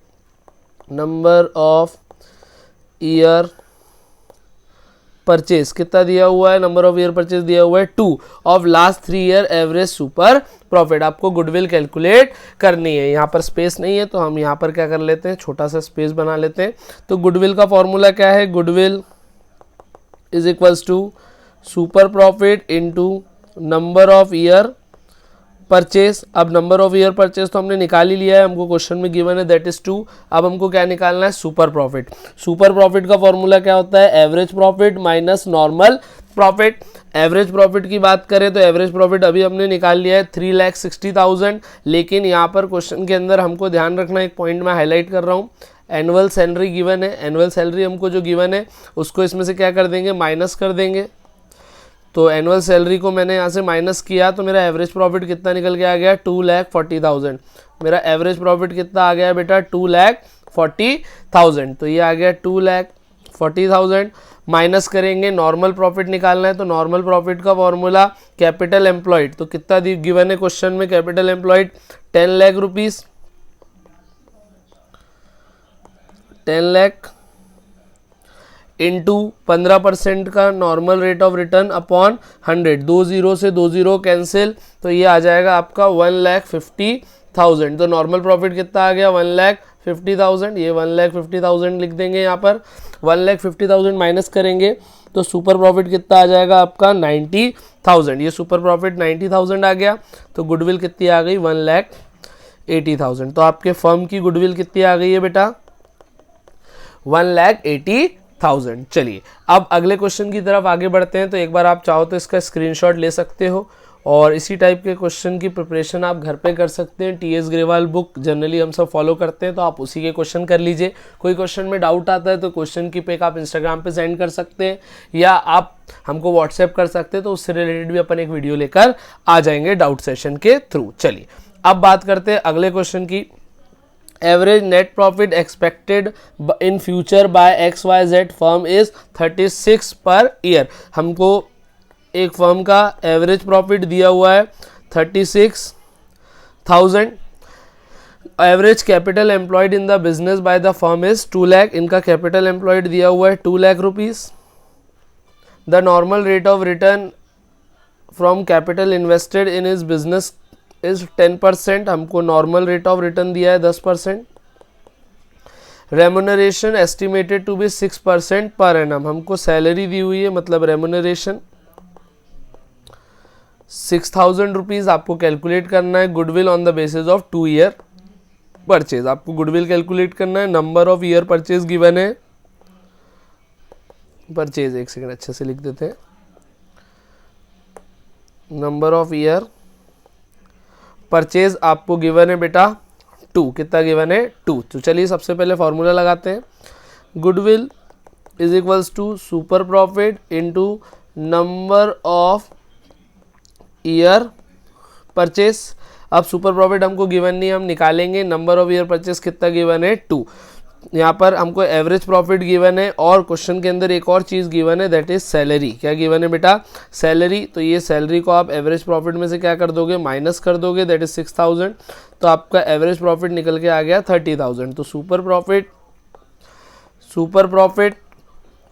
नंबर ऑफ ईयर परचेज कितना दिया हुआ है, नंबर ऑफ ईयर परचेज दिया हुआ है 2 of last 3 year average super profit. आपको गुडविल कैलकुलेट करनी है। यहाँ पर स्पेस नहीं है तो हम यहाँ पर क्या कर लेते हैं, छोटा सा स्पेस बना लेते हैं। तो गुडविल का फॉर्मूला क्या है, goodwill is equals to super profit into number of year purchase. अब नंबर ऑफ ईयर परचेज तो हमने निकाल ही लिया है, हमको क्वेश्चन में गिवन है दैट इज 2। अब हमको क्या निकालना है, सुपर प्रॉफिट। सुपर प्रॉफिट का फॉर्मूला क्या होता है, average profit minus normal profit. Average profit की बात करें तो एवरेज प्रॉफिट अभी हमने निकाल लिया है 3,60,000, लेकिन यहाँ पर क्वेश्चन के अंदर हमको ध्यान रखना, एक पॉइंट मैं हाईलाइट कर रहा हूँ, एनुअल सैलरी गिवन है। एनुअल सैलरी हमको जो गिवन है उसको इसमें से क्या कर देंगे, माइनस कर देंगे। तो एनुअल सैलरी को मैंने यहाँ से माइनस किया तो मेरा एवरेज प्रॉफिट कितना निकल के आ गया, 2,40,000। मेरा एवरेज प्रॉफिट कितना आ गया बेटा, 2,40,000। तो ये आ गया 2,40,000। माइनस करेंगे, नॉर्मल प्रॉफिट निकालना है तो नॉर्मल प्रॉफिट का फॉर्मूला कैपिटल एम्प्लॉयड। तो कितना गिवन है क्वेश्चन में, capital employed 10 lakh rupees, 10 lakh into 15% का normal rate of return upon 100। 2 0 से 2 0 कैंसिल, तो ये आ जाएगा आपका 1,50,000। तो नॉर्मल प्रॉफिट कितना आ गया, 1,50,000। ये 1,50,000 लिख देंगे यहाँ पर। 1,50,000 माइनस करेंगे तो सुपर प्रॉफिट कितना आ जाएगा आपका, 90,000। ये सुपर प्रॉफिट 90,000 आ गया। तो गुडविल कितनी आ गई, 1,80,000। तो आपके फर्म की गुडविल कितनी आ गई है बेटा, 1,80,000। चलिए अब अगले क्वेश्चन की तरफ आगे बढ़ते हैं। तो एक बार आप चाहो तो इसका स्क्रीनशॉट ले सकते हो और इसी टाइप के क्वेश्चन की प्रिपरेशन आप घर पे कर सकते हैं। टीएस ग्रेवाल बुक जनरली हम सब फॉलो करते हैं, तो आप उसी के क्वेश्चन कर लीजिए। कोई क्वेश्चन में डाउट आता है तो क्वेश्चन की पिक आप इंस्टाग्राम पे सेंड कर सकते हैं या आप हमको व्हाट्सएप कर सकते हैं, तो उससे रिलेटेड भी अपन एक वीडियो लेकर आ जाएंगे डाउट सेशन के थ्रू। चलिए अब बात करते हैं अगले क्वेश्चन की। Average net profit expected in future by XYZ firm is 36 per year. हमको एक फर्म का एवरेज प्रॉफिट दिया हुआ है 36,000। Average capital employed in the business by the firm is 2 lakh. इनका कैपिटल एम्प्लॉयड दिया हुआ है 2 lakh rupees. The normal rate of return from capital invested in is business is 10%। हमको नॉर्मल रेट ऑफ रिटर्न दिया है 10%। Remuneration estimated to be 6% per annum. हमको salary दी हुई है, मतलब रेम्यूनरेशन 6,000 रुपीज आपको कैलकुलेट करना है। Goodwill on the basis of 2 year purchase, आपको गुडविल कैलकुलेट करना है। Number of year purchase given है, परचेज एक सेकंड अच्छे से लिख देते हैं। नंबर ऑफ ईयर परचेज आपको गिवन है बेटा 2। कितना गिवन है, 2। तो चलिए सबसे पहले फॉर्मूला लगाते हैं। Goodwill is equals to super profit into number of year purchase. अब सुपर प्रॉफिट हमको गिवन नहीं, हम निकालेंगे। नंबर ऑफ ईयर परचेज कितना गिवन है, 2। यहाँ पर हमको एवरेज प्रॉफिट गिवन है और क्वेश्चन के अंदर एक और चीज़ गिवन है दैट इज सैलरी। क्या गिवन है बेटा, सैलरी। तो ये सैलरी को आप एवरेज प्रॉफिट में से क्या कर दोगे, माइनस कर दोगे, दैट इज 6,000। तो आपका एवरेज प्रॉफिट निकल के आ गया 30,000। तो super profit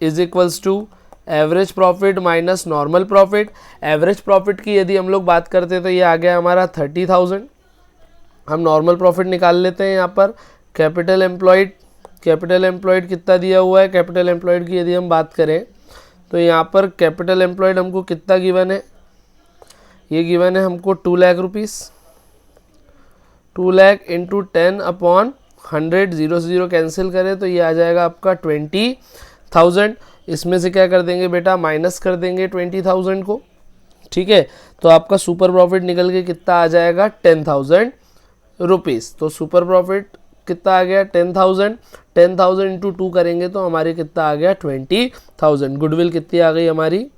is equals to average profit minus normal profit. Average profit की यदि हम लोग बात करते हैं तो ये आ गया हमारा 30,000। हम नॉर्मल प्रॉफिट निकाल लेते हैं। यहाँ पर कैपिटल एम्प्लॉयड कितना दिया हुआ है, कैपिटल एम्प्लॉयड की यदि हम बात करें तो यहाँ पर कैपिटल एम्प्लॉयड हमको कितना गिवन है, ये गिवन है हमको 2 lakh rupees. 2 lakh into 10 upon 100, 0 से 0 कैंसिल करें तो ये आ जाएगा आपका 20,000। इसमें से क्या कर देंगे बेटा, माइनस कर देंगे 20,000 को। ठीक है, तो आपका सुपर प्रॉफिट निकल के कितना आ जाएगा, 10,000 रुपीज़। तो सुपर प्रॉफिट कितना आ गया, 10,000। 10,000 इंटू 2 करेंगे तो हमारी कितना आ गया, 20,000। गुडविल कितनी आ गई हमारी,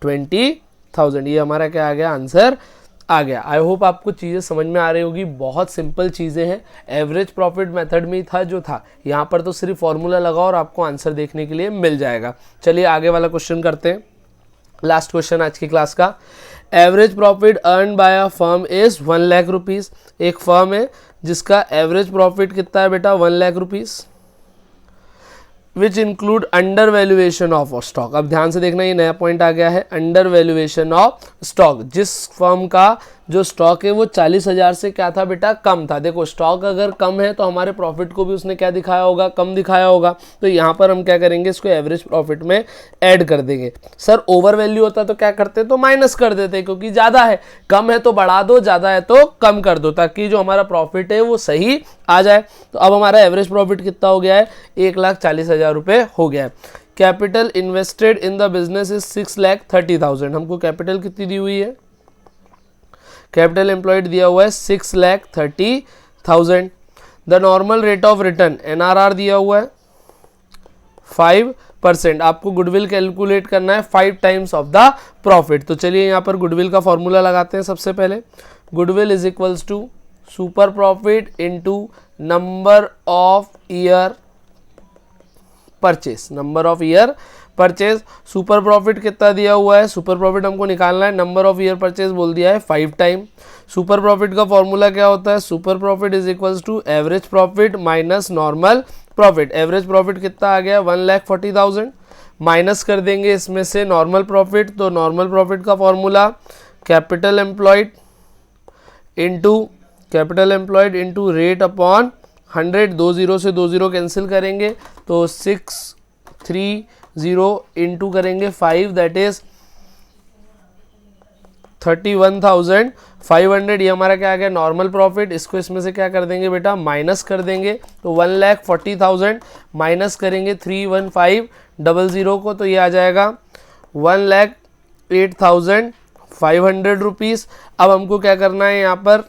20,000। ये हमारा क्या आ गया, आंसर आ गया। आई होप आपको चीज़ें समझ में आ रही होगी। बहुत सिंपल चीज़ें हैं, एवरेज प्रॉफिट मेथड में ही था जो था। यहाँ पर तो सिर्फ फॉर्मूला लगाओ और आपको आंसर देखने के लिए मिल जाएगा। चलिए आगे वाला क्वेश्चन करते हैं, लास्ट क्वेश्चन आज की क्लास का। Average profit earn by a firm is 1 lakh rupees. एक फर्म है जिसका एवरेज प्रॉफिट कितना है बेटा, 1 lakh rupees. Which include under valuation of stock. अब ध्यान से देखना, ये नया पॉइंट आ गया है, अंडर वैल्यूएशन ऑफ स्टॉक। जिस फर्म का जो स्टॉक है वो 40,000 से क्या था बेटा, कम था। देखो स्टॉक अगर कम है तो हमारे प्रॉफिट को भी उसने क्या दिखाया होगा, कम दिखाया होगा। तो यहाँ पर हम क्या करेंगे, इसको एवरेज प्रॉफिट में ऐड कर देंगे। सर ओवर वैल्यू होता तो क्या करते, तो माइनस कर देते, क्योंकि ज़्यादा है, कम है तो बढ़ा दो, ज़्यादा है तो कम कर दो, ताकि जो हमारा प्रॉफिट है वो सही आ जाए। तो अब हमारा एवरेज प्रॉफिट कितना हो गया है, 1,40,000 रुपये हो गया है। Capital invested in the business is 6,30,000। हमको कैपिटल कितनी दी हुई है, कैपिटल एम्प्लॉयड दिया हुआ है 6,30,000। The normal rate of return NRR दिया हुआ है 5%। आपको गुडविल कैलकुलेट करना है 5 टाइम्स ऑफ द प्रॉफिट। तो चलिए यहाँ पर गुडविल का फॉर्मूला लगाते हैं। सबसे पहले goodwill is equals to super profit into number of year purchase, number of year purchase. Super profit कितना दिया हुआ है, सुपर प्रॉफिट हमको निकालना है, नंबर ऑफ ईयर परचेज बोल दिया है 5 टाइम। सुपर प्रॉफिट का फॉर्मूला क्या होता है, super profit is equals to average profit minus normal profit. Average profit कितना आ गया, 1,40,000, माइनस कर देंगे इसमें से नॉर्मल प्रॉफिट। तो नॉर्मल प्रॉफिट का formula capital employed into rate upon 100। 2 0 से 2 0 कैंसिल करेंगे तो 630 इंटू करेंगे 5, दैट इज 31,500। ये हमारा क्या आ गया, नॉर्मल प्रॉफिट। इसको इसमें से क्या कर देंगे बेटा, माइनस कर देंगे। तो 1,40,000 माइनस करेंगे 31,500 को, तो ये आ जाएगा 1,08,500 रुपीज़। अब हमको क्या करना है, यहाँ पर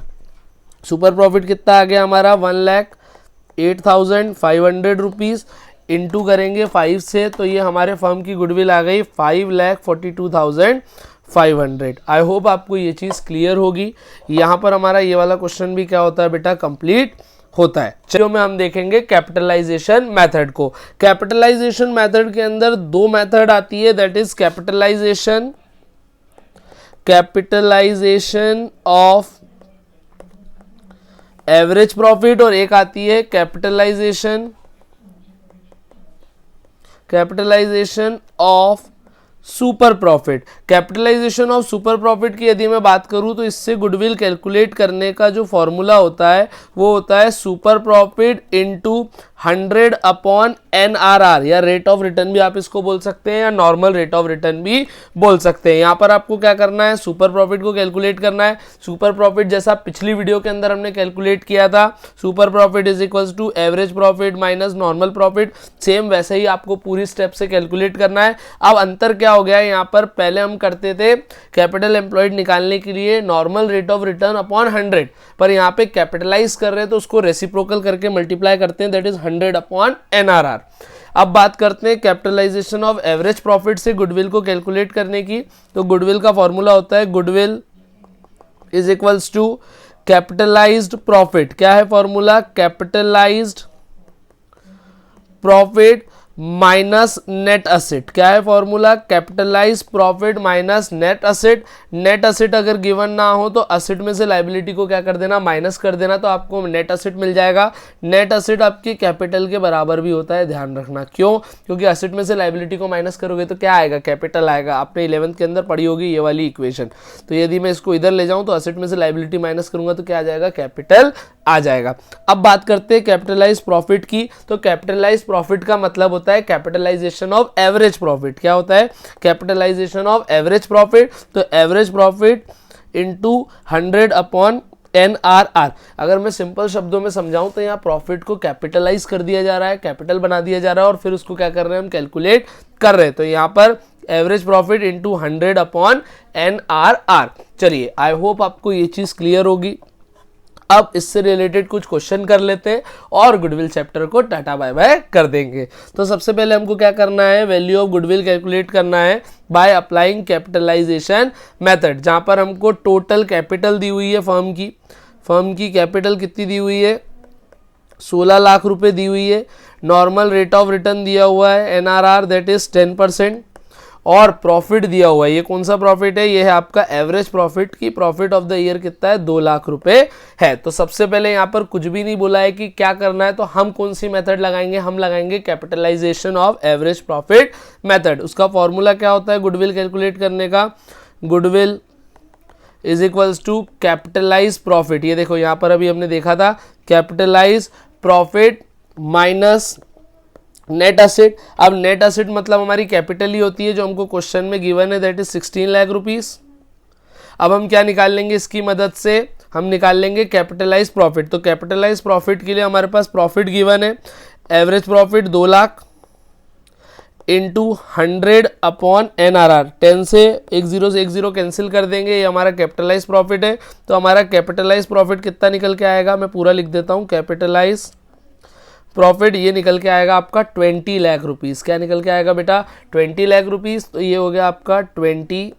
सुपर प्रॉफिट कितना आ गया हमारा, 1,08,500 रुपीज़ इंटू करेंगे 5 से, तो ये हमारे फर्म की गुडविल आ गई 5,42,500। आई होप आपको ये चीज़ क्लियर होगी। यहाँ पर हमारा ये वाला क्वेश्चन भी क्या होता है बेटा, कंप्लीट होता है। चलो में हम देखेंगे कैपिटलाइजेशन मेथड को। कैपिटलाइजेशन मेथड के अंदर 2 मेथड आती है, that is capitalisation of average profit, और एक आती है capitalisation of super profit. Capitalisation of super profit की यदि मैं बात करूं तो इससे गुडविल कैलकुलेट करने का जो फॉर्मूला होता है वो होता है super profit into 100 upon NRR, या रेट ऑफ रिटर्न भी आप इसको बोल सकते हैं, या नॉर्मल रेट ऑफ रिटर्न भी बोल सकते हैं। यहाँ पर आपको क्या करना है, सुपर प्रॉफिट को कैलकुलेट करना है। सुपर प्रॉफिट जैसा पिछली वीडियो के अंदर हमने कैलकुलेट किया था, super profit is equals to average profit minus normal profit, same वैसे ही आपको पूरी स्टेप से कैलकुलेट करना है। अब अंतर क्या हो गया है, यहाँ पर पहले हम करते थे कैपिटल एम्प्लॉयड निकालने के लिए normal rate of return upon 100, पर यहाँ पे कैपिटलाइज कर रहे हैं तो उसको रेसिप्रोकल करके मल्टीप्लाई करते हैं, दैट इज 100 अपॉन NRR। अब बात करते हैं कैपिटलाइजेशन ऑफ एवरेज प्रॉफिट से गुडविल को कैलकुलेट करने की। तो गुडविल का फॉर्मूला होता है goodwill is equals to capitalised profit. क्या है formula, capitalised profit minus net asset. क्या है formula, capitalise profit minus net asset. Net asset अगर गिवन ना हो तो असेट में से लाइबिलिटी को क्या कर देना, माइनस कर देना, तो आपको नेट असेट मिल जाएगा। नेट असेट आपकी कैपिटल के बराबर भी होता है, ध्यान रखना। क्यों, क्योंकि असेट में से लाइबिलिटी को माइनस करोगे तो क्या आएगा, कैपिटल आएगा। आपने 11th के अंदर पढ़ी होगी ये वाली इक्वेशन। तो यदि मैं इसको इधर ले जाऊं तो असेट में से लाइबिलिटी माइनस करूंगा तो क्या आ जाएगा, कैपिटल आ जाएगा। अब बात करते हैं कैपिटलाइज प्रॉफिट की। तो कैपिटलाइज प्रॉफिट का मतलब होता है कैपिटलाइजेशन ऑफ एवरेज प्रॉफिट। क्या होता है, कैपिटलाइजेशन ऑफ एवरेज प्रॉफिट। तो average profit into 100 upon NRR। अगर मैं सिंपल शब्दों में समझाऊं तो यहाँ प्रॉफिट को कैपिटलाइज कर दिया जा रहा है, कैपिटल बना दिया जा रहा है, और फिर उसको क्या कर रहे हैं, हम कैलकुलेट कर रहे हैं। तो यहाँ पर average profit into 100 upon NRR। चलिए, आई होप आपको ये चीज क्लियर होगी। अब इससे रिलेटेड कुछ क्वेश्चन कर लेते हैं और गुडविल चैप्टर को टाटा बाय बाय कर देंगे। तो सबसे पहले हमको क्या करना है, वैल्यू ऑफ गुडविल कैलकुलेट करना है बाय अप्लाइंग कैपिटलाइजेशन मेथड, जहां पर हमको टोटल कैपिटल दी हुई है फर्म की कैपिटल कितनी दी हुई है, 16 लाख रुपए दी हुई है। नॉर्मल रेट ऑफ रिटर्न दिया हुआ है NRR, दैट इज 10%, और प्रॉफिट दिया हुआ है, ये कौन सा प्रॉफिट है, ये है आपका एवरेज प्रॉफिट की प्रॉफिट ऑफ द ईयर कितना है 2 लाख रुपए है। तो सबसे पहले यहाँ पर कुछ भी नहीं बोला है कि क्या करना है, तो हम कौन सी मेथड लगाएंगे, हम लगाएंगे capitalisation of average profit method. उसका फॉर्मूला क्या होता है गुडविल कैलकुलेट करने का, goodwill is equals to capitalise profit. ये देखो यहाँ पर अभी हमने देखा था capitalise profit minus net asset. अब नेट असेट मतलब हमारी कैपिटल ही होती है जो हमको क्वेश्चन में गिवन है, दैट इज 16 लाख रुपीस। अब हम क्या निकाल लेंगे इसकी मदद से, हम निकाल लेंगे कैपिटलाइज प्रॉफिट। तो कैपिटलाइज प्रॉफिट के लिए हमारे पास प्रॉफिट गिवन है, average profit 2 lakh into 100 upon NRR। 10 से एक जीरो कैंसिल कर देंगे, ये हमारा कैपिटलाइज प्रॉफिट है। तो हमारा कैपिटलाइज प्रॉफिट कितना निकल के आएगा, मैं पूरा लिख देता हूँ, कैपिटलाइज प्रॉफिट ये निकल के आएगा आपका 20 लाख रुपीस। क्या निकल के आएगा बेटा 20 लाख रुपीस। तो ये हो गया आपका 20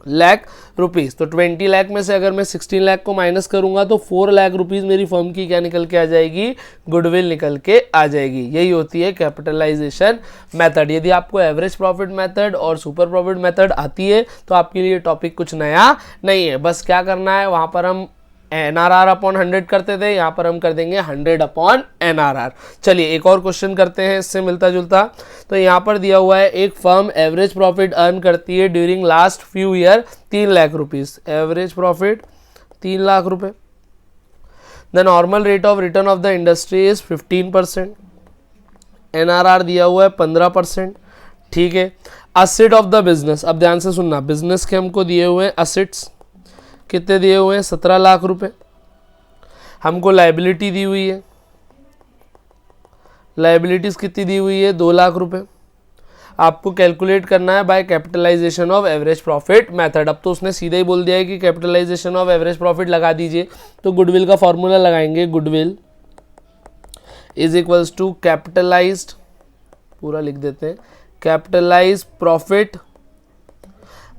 लाख रुपीस। तो 20 लाख में से अगर मैं 16 लाख को माइनस करूंगा तो 4 लाख रुपीस मेरी फर्म की क्या निकल के आ जाएगी, गुडविल निकल के आ जाएगी। यही होती है कैपिटलाइजेशन मेथड। यदि आपको एवरेज प्रॉफिट मेथड और सुपर प्रॉफिट मेथड आती है तो आपके लिए टॉपिक कुछ नया नहीं है। बस क्या करना है, वहां पर हम NRR अपॉन 100 करते थे, यहाँ पर हम कर देंगे 100 अपॉन NRR। चलिए एक और क्वेश्चन करते हैं इससे मिलता जुलता। तो यहाँ पर दिया हुआ है एक फर्म एवरेज प्रॉफिट अर्न करती है during last few year 3 lakh rupees. Average profit 3 lakh रुपए। The normal rate of return of the industry is 15%। NRR दिया हुआ है 15%। ठीक है। असेट ऑफ द बिजनेस, अब ध्यान से सुनना, बिजनेस के हमको दिए हुए हैं असेट्स, कितने दिए हुए हैं 17 लाख रुपए। हमको लायबिलिटी दी हुई है, लायबिलिटीज कितनी दी हुई है 2 लाख रुपए। आपको कैलकुलेट करना है by capitalisation of average profit method. अब तो उसने सीधा ही बोल दिया है कि कैपिटलाइजेशन ऑफ एवरेज प्रॉफिट लगा दीजिए। तो गुडविल का फॉर्मूला लगाएंगे, goodwill is equals to capitalised, पूरा लिख देते हैं, कैपिटलाइज प्रॉफिट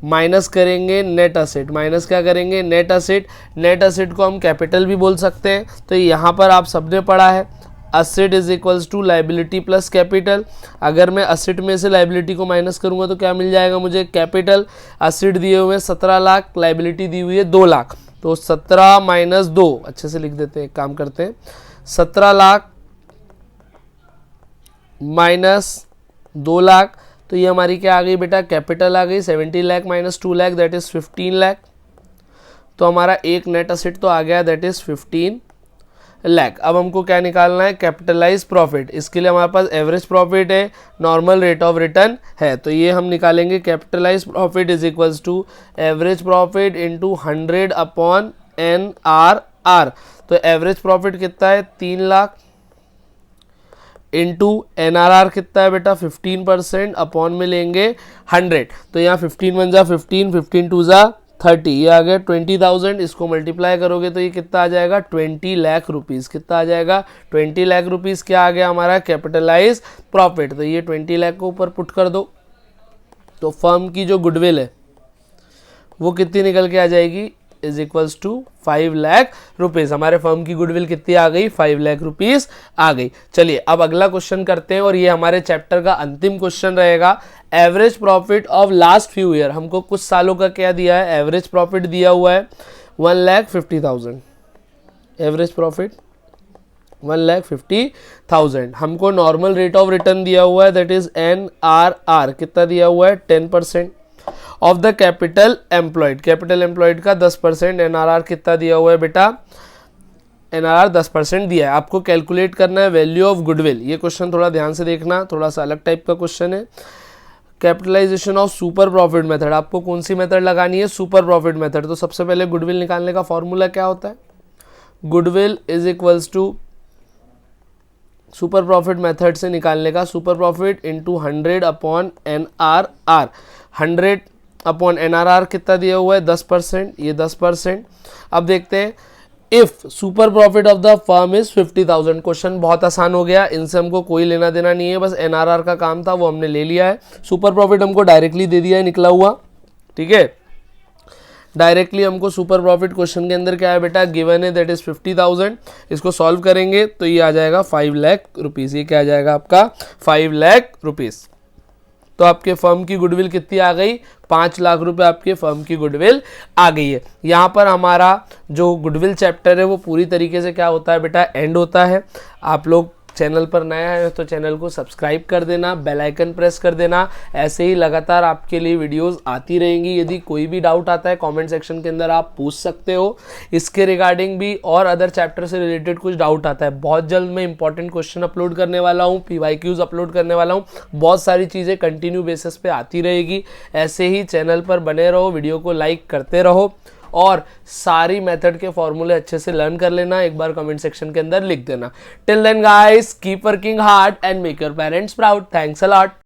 माइनस करेंगे नेट असेट। माइनस क्या करेंगे, नेट असेट। नेट असेट को हम कैपिटल भी बोल सकते हैं। तो यहाँ पर आप सबने पढ़ा है asset is equals to liability plus capital. अगर मैं असेट में से लाइबिलिटी को माइनस करूंगा तो क्या मिल जाएगा मुझे, कैपिटल। असेट दिए हुए 17 लाख, लाइबिलिटी दी हुई है 2 लाख। तो 17 माइनस 2, अच्छे से लिख देते हैं, एक काम करते हैं, 17 लाख माइनस 2 लाख। तो ये हमारी क्या आ गई बेटा, कैपिटल आ गई। 70 lakh minus 2 lakh that is 15 lakh. तो हमारा एक नेट असेट तो आ गया, दैट इज 15 लाख। अब हमको क्या निकालना है, कैपिटलाइज प्रॉफिट। इसके लिए हमारे पास एवरेज प्रॉफिट है, नॉर्मल रेट ऑफ रिटर्न है। तो ये हम निकालेंगे capitalise profit is equals to average profit into 100 upon NRR। तो एवरेज प्रॉफिट कितना है 3 लाख इंटू NRR कितना है बेटा 15%, अपॉन में लेंगे 100। तो यहाँ 15 1 जा 15, 15 2 जा 30, ये आ गया 20,000। इसको मल्टीप्लाई करोगे तो ये कितना आ जाएगा 20 लाख रुपीस। कितना आ जाएगा 20 लाख रुपीस। क्या आ गया हमारा कैपिटलाइज प्रॉफिट। तो ये 20 लाख को ऊपर पुट कर दो, तो फर्म की जो गुडविल है वो कितनी निकल के आ जाएगी, is equals to 5 lakh rupees. हमारे फर्म की गुडविल कितनी आ गई, 5 लाख रुपीस आ गई। चलिए अब अगला क्वेश्चन करते हैं और ये हमारे चैप्टर का अंतिम क्वेश्चन रहेगा। Average profit of last few year, हमको कुछ सालों का क्या दिया है, एवरेज प्रॉफिट दिया हुआ है 1,50,000। Average profit 1,50,000। हमको नॉर्मल रेट ऑफ रिटर्न दिया हुआ है, दैट इज NRR। कितना दिया हुआ है 10% of the capital employed. Capital employed का 10%। NRR कितना दिया हुआ है बेटा, NRR 10% दिया है। आपको कैलकुलेट करना है वैल्यू ऑफ गुडविल। ये क्वेश्चन थोड़ा ध्यान से देखना, थोड़ा सा अलग टाइप का क्वेश्चन है। Capitalisation of super profit method, आपको कौन सी मेथड लगानी है, सुपर प्रॉफिट मेथड। तो सबसे पहले गुडविल निकालने का फॉर्मूला क्या होता है, goodwill is equals to super profit method से निकालने का, super profit into 100 upon NRR। 100 upon NRR कितना दिया हुआ है 10%, ये 10%। अब देखते हैं if super profit of the firm is 50,000। Question बहुत आसान हो गया, इनसे हमको कोई लेना देना नहीं है, बस NRR का काम था वो हमने ले लिया है। सुपर प्रॉफिट हमको डायरेक्टली दे दिया है निकला हुआ, ठीक है। डायरेक्टली हमको सुपर प्रॉफिट क्वेश्चन के अंदर क्या है बेटा, गिवन है, दैट इज 50,000। इसको सॉल्व करेंगे तो ये आ जाएगा 5 लाख रुपीस। ये क्या आ जाएगा आपका 5 लाख रुपीस। तो आपके फर्म की गुडविल कितनी आ गई, 5 लाख रुपए आपके फर्म की गुडविल आ गई है। यहाँ पर हमारा जो गुडविल चैप्टर है वो पूरी तरीके से क्या होता है बेटा, एंड होता है। आप लोग चैनल पर नया है तो चैनल को सब्सक्राइब कर देना, बेल आइकन प्रेस कर देना। ऐसे ही लगातार आपके लिए वीडियोस आती रहेंगी। यदि कोई भी डाउट आता है कमेंट सेक्शन के अंदर आप पूछ सकते हो इसके रिगार्डिंग भी, और अदर चैप्टर से रिलेटेड कुछ डाउट आता है, बहुत जल्द मैं इंपॉर्टेंट क्वेश्चन अपलोड करने वाला हूँ, PYQs अपलोड करने वाला हूँ। बहुत सारी चीज़ें कंटिन्यू बेसिस पे आती रहेगी। ऐसे ही चैनल पर बने रहो, वीडियो को लाइक करते रहो और सारी मेथड के फॉर्मूले अच्छे से लर्न कर लेना। एक बार कमेंट सेक्शन के अंदर लिख देना। Till then guys, keep working hard and make your parents proud. Thanks a lot.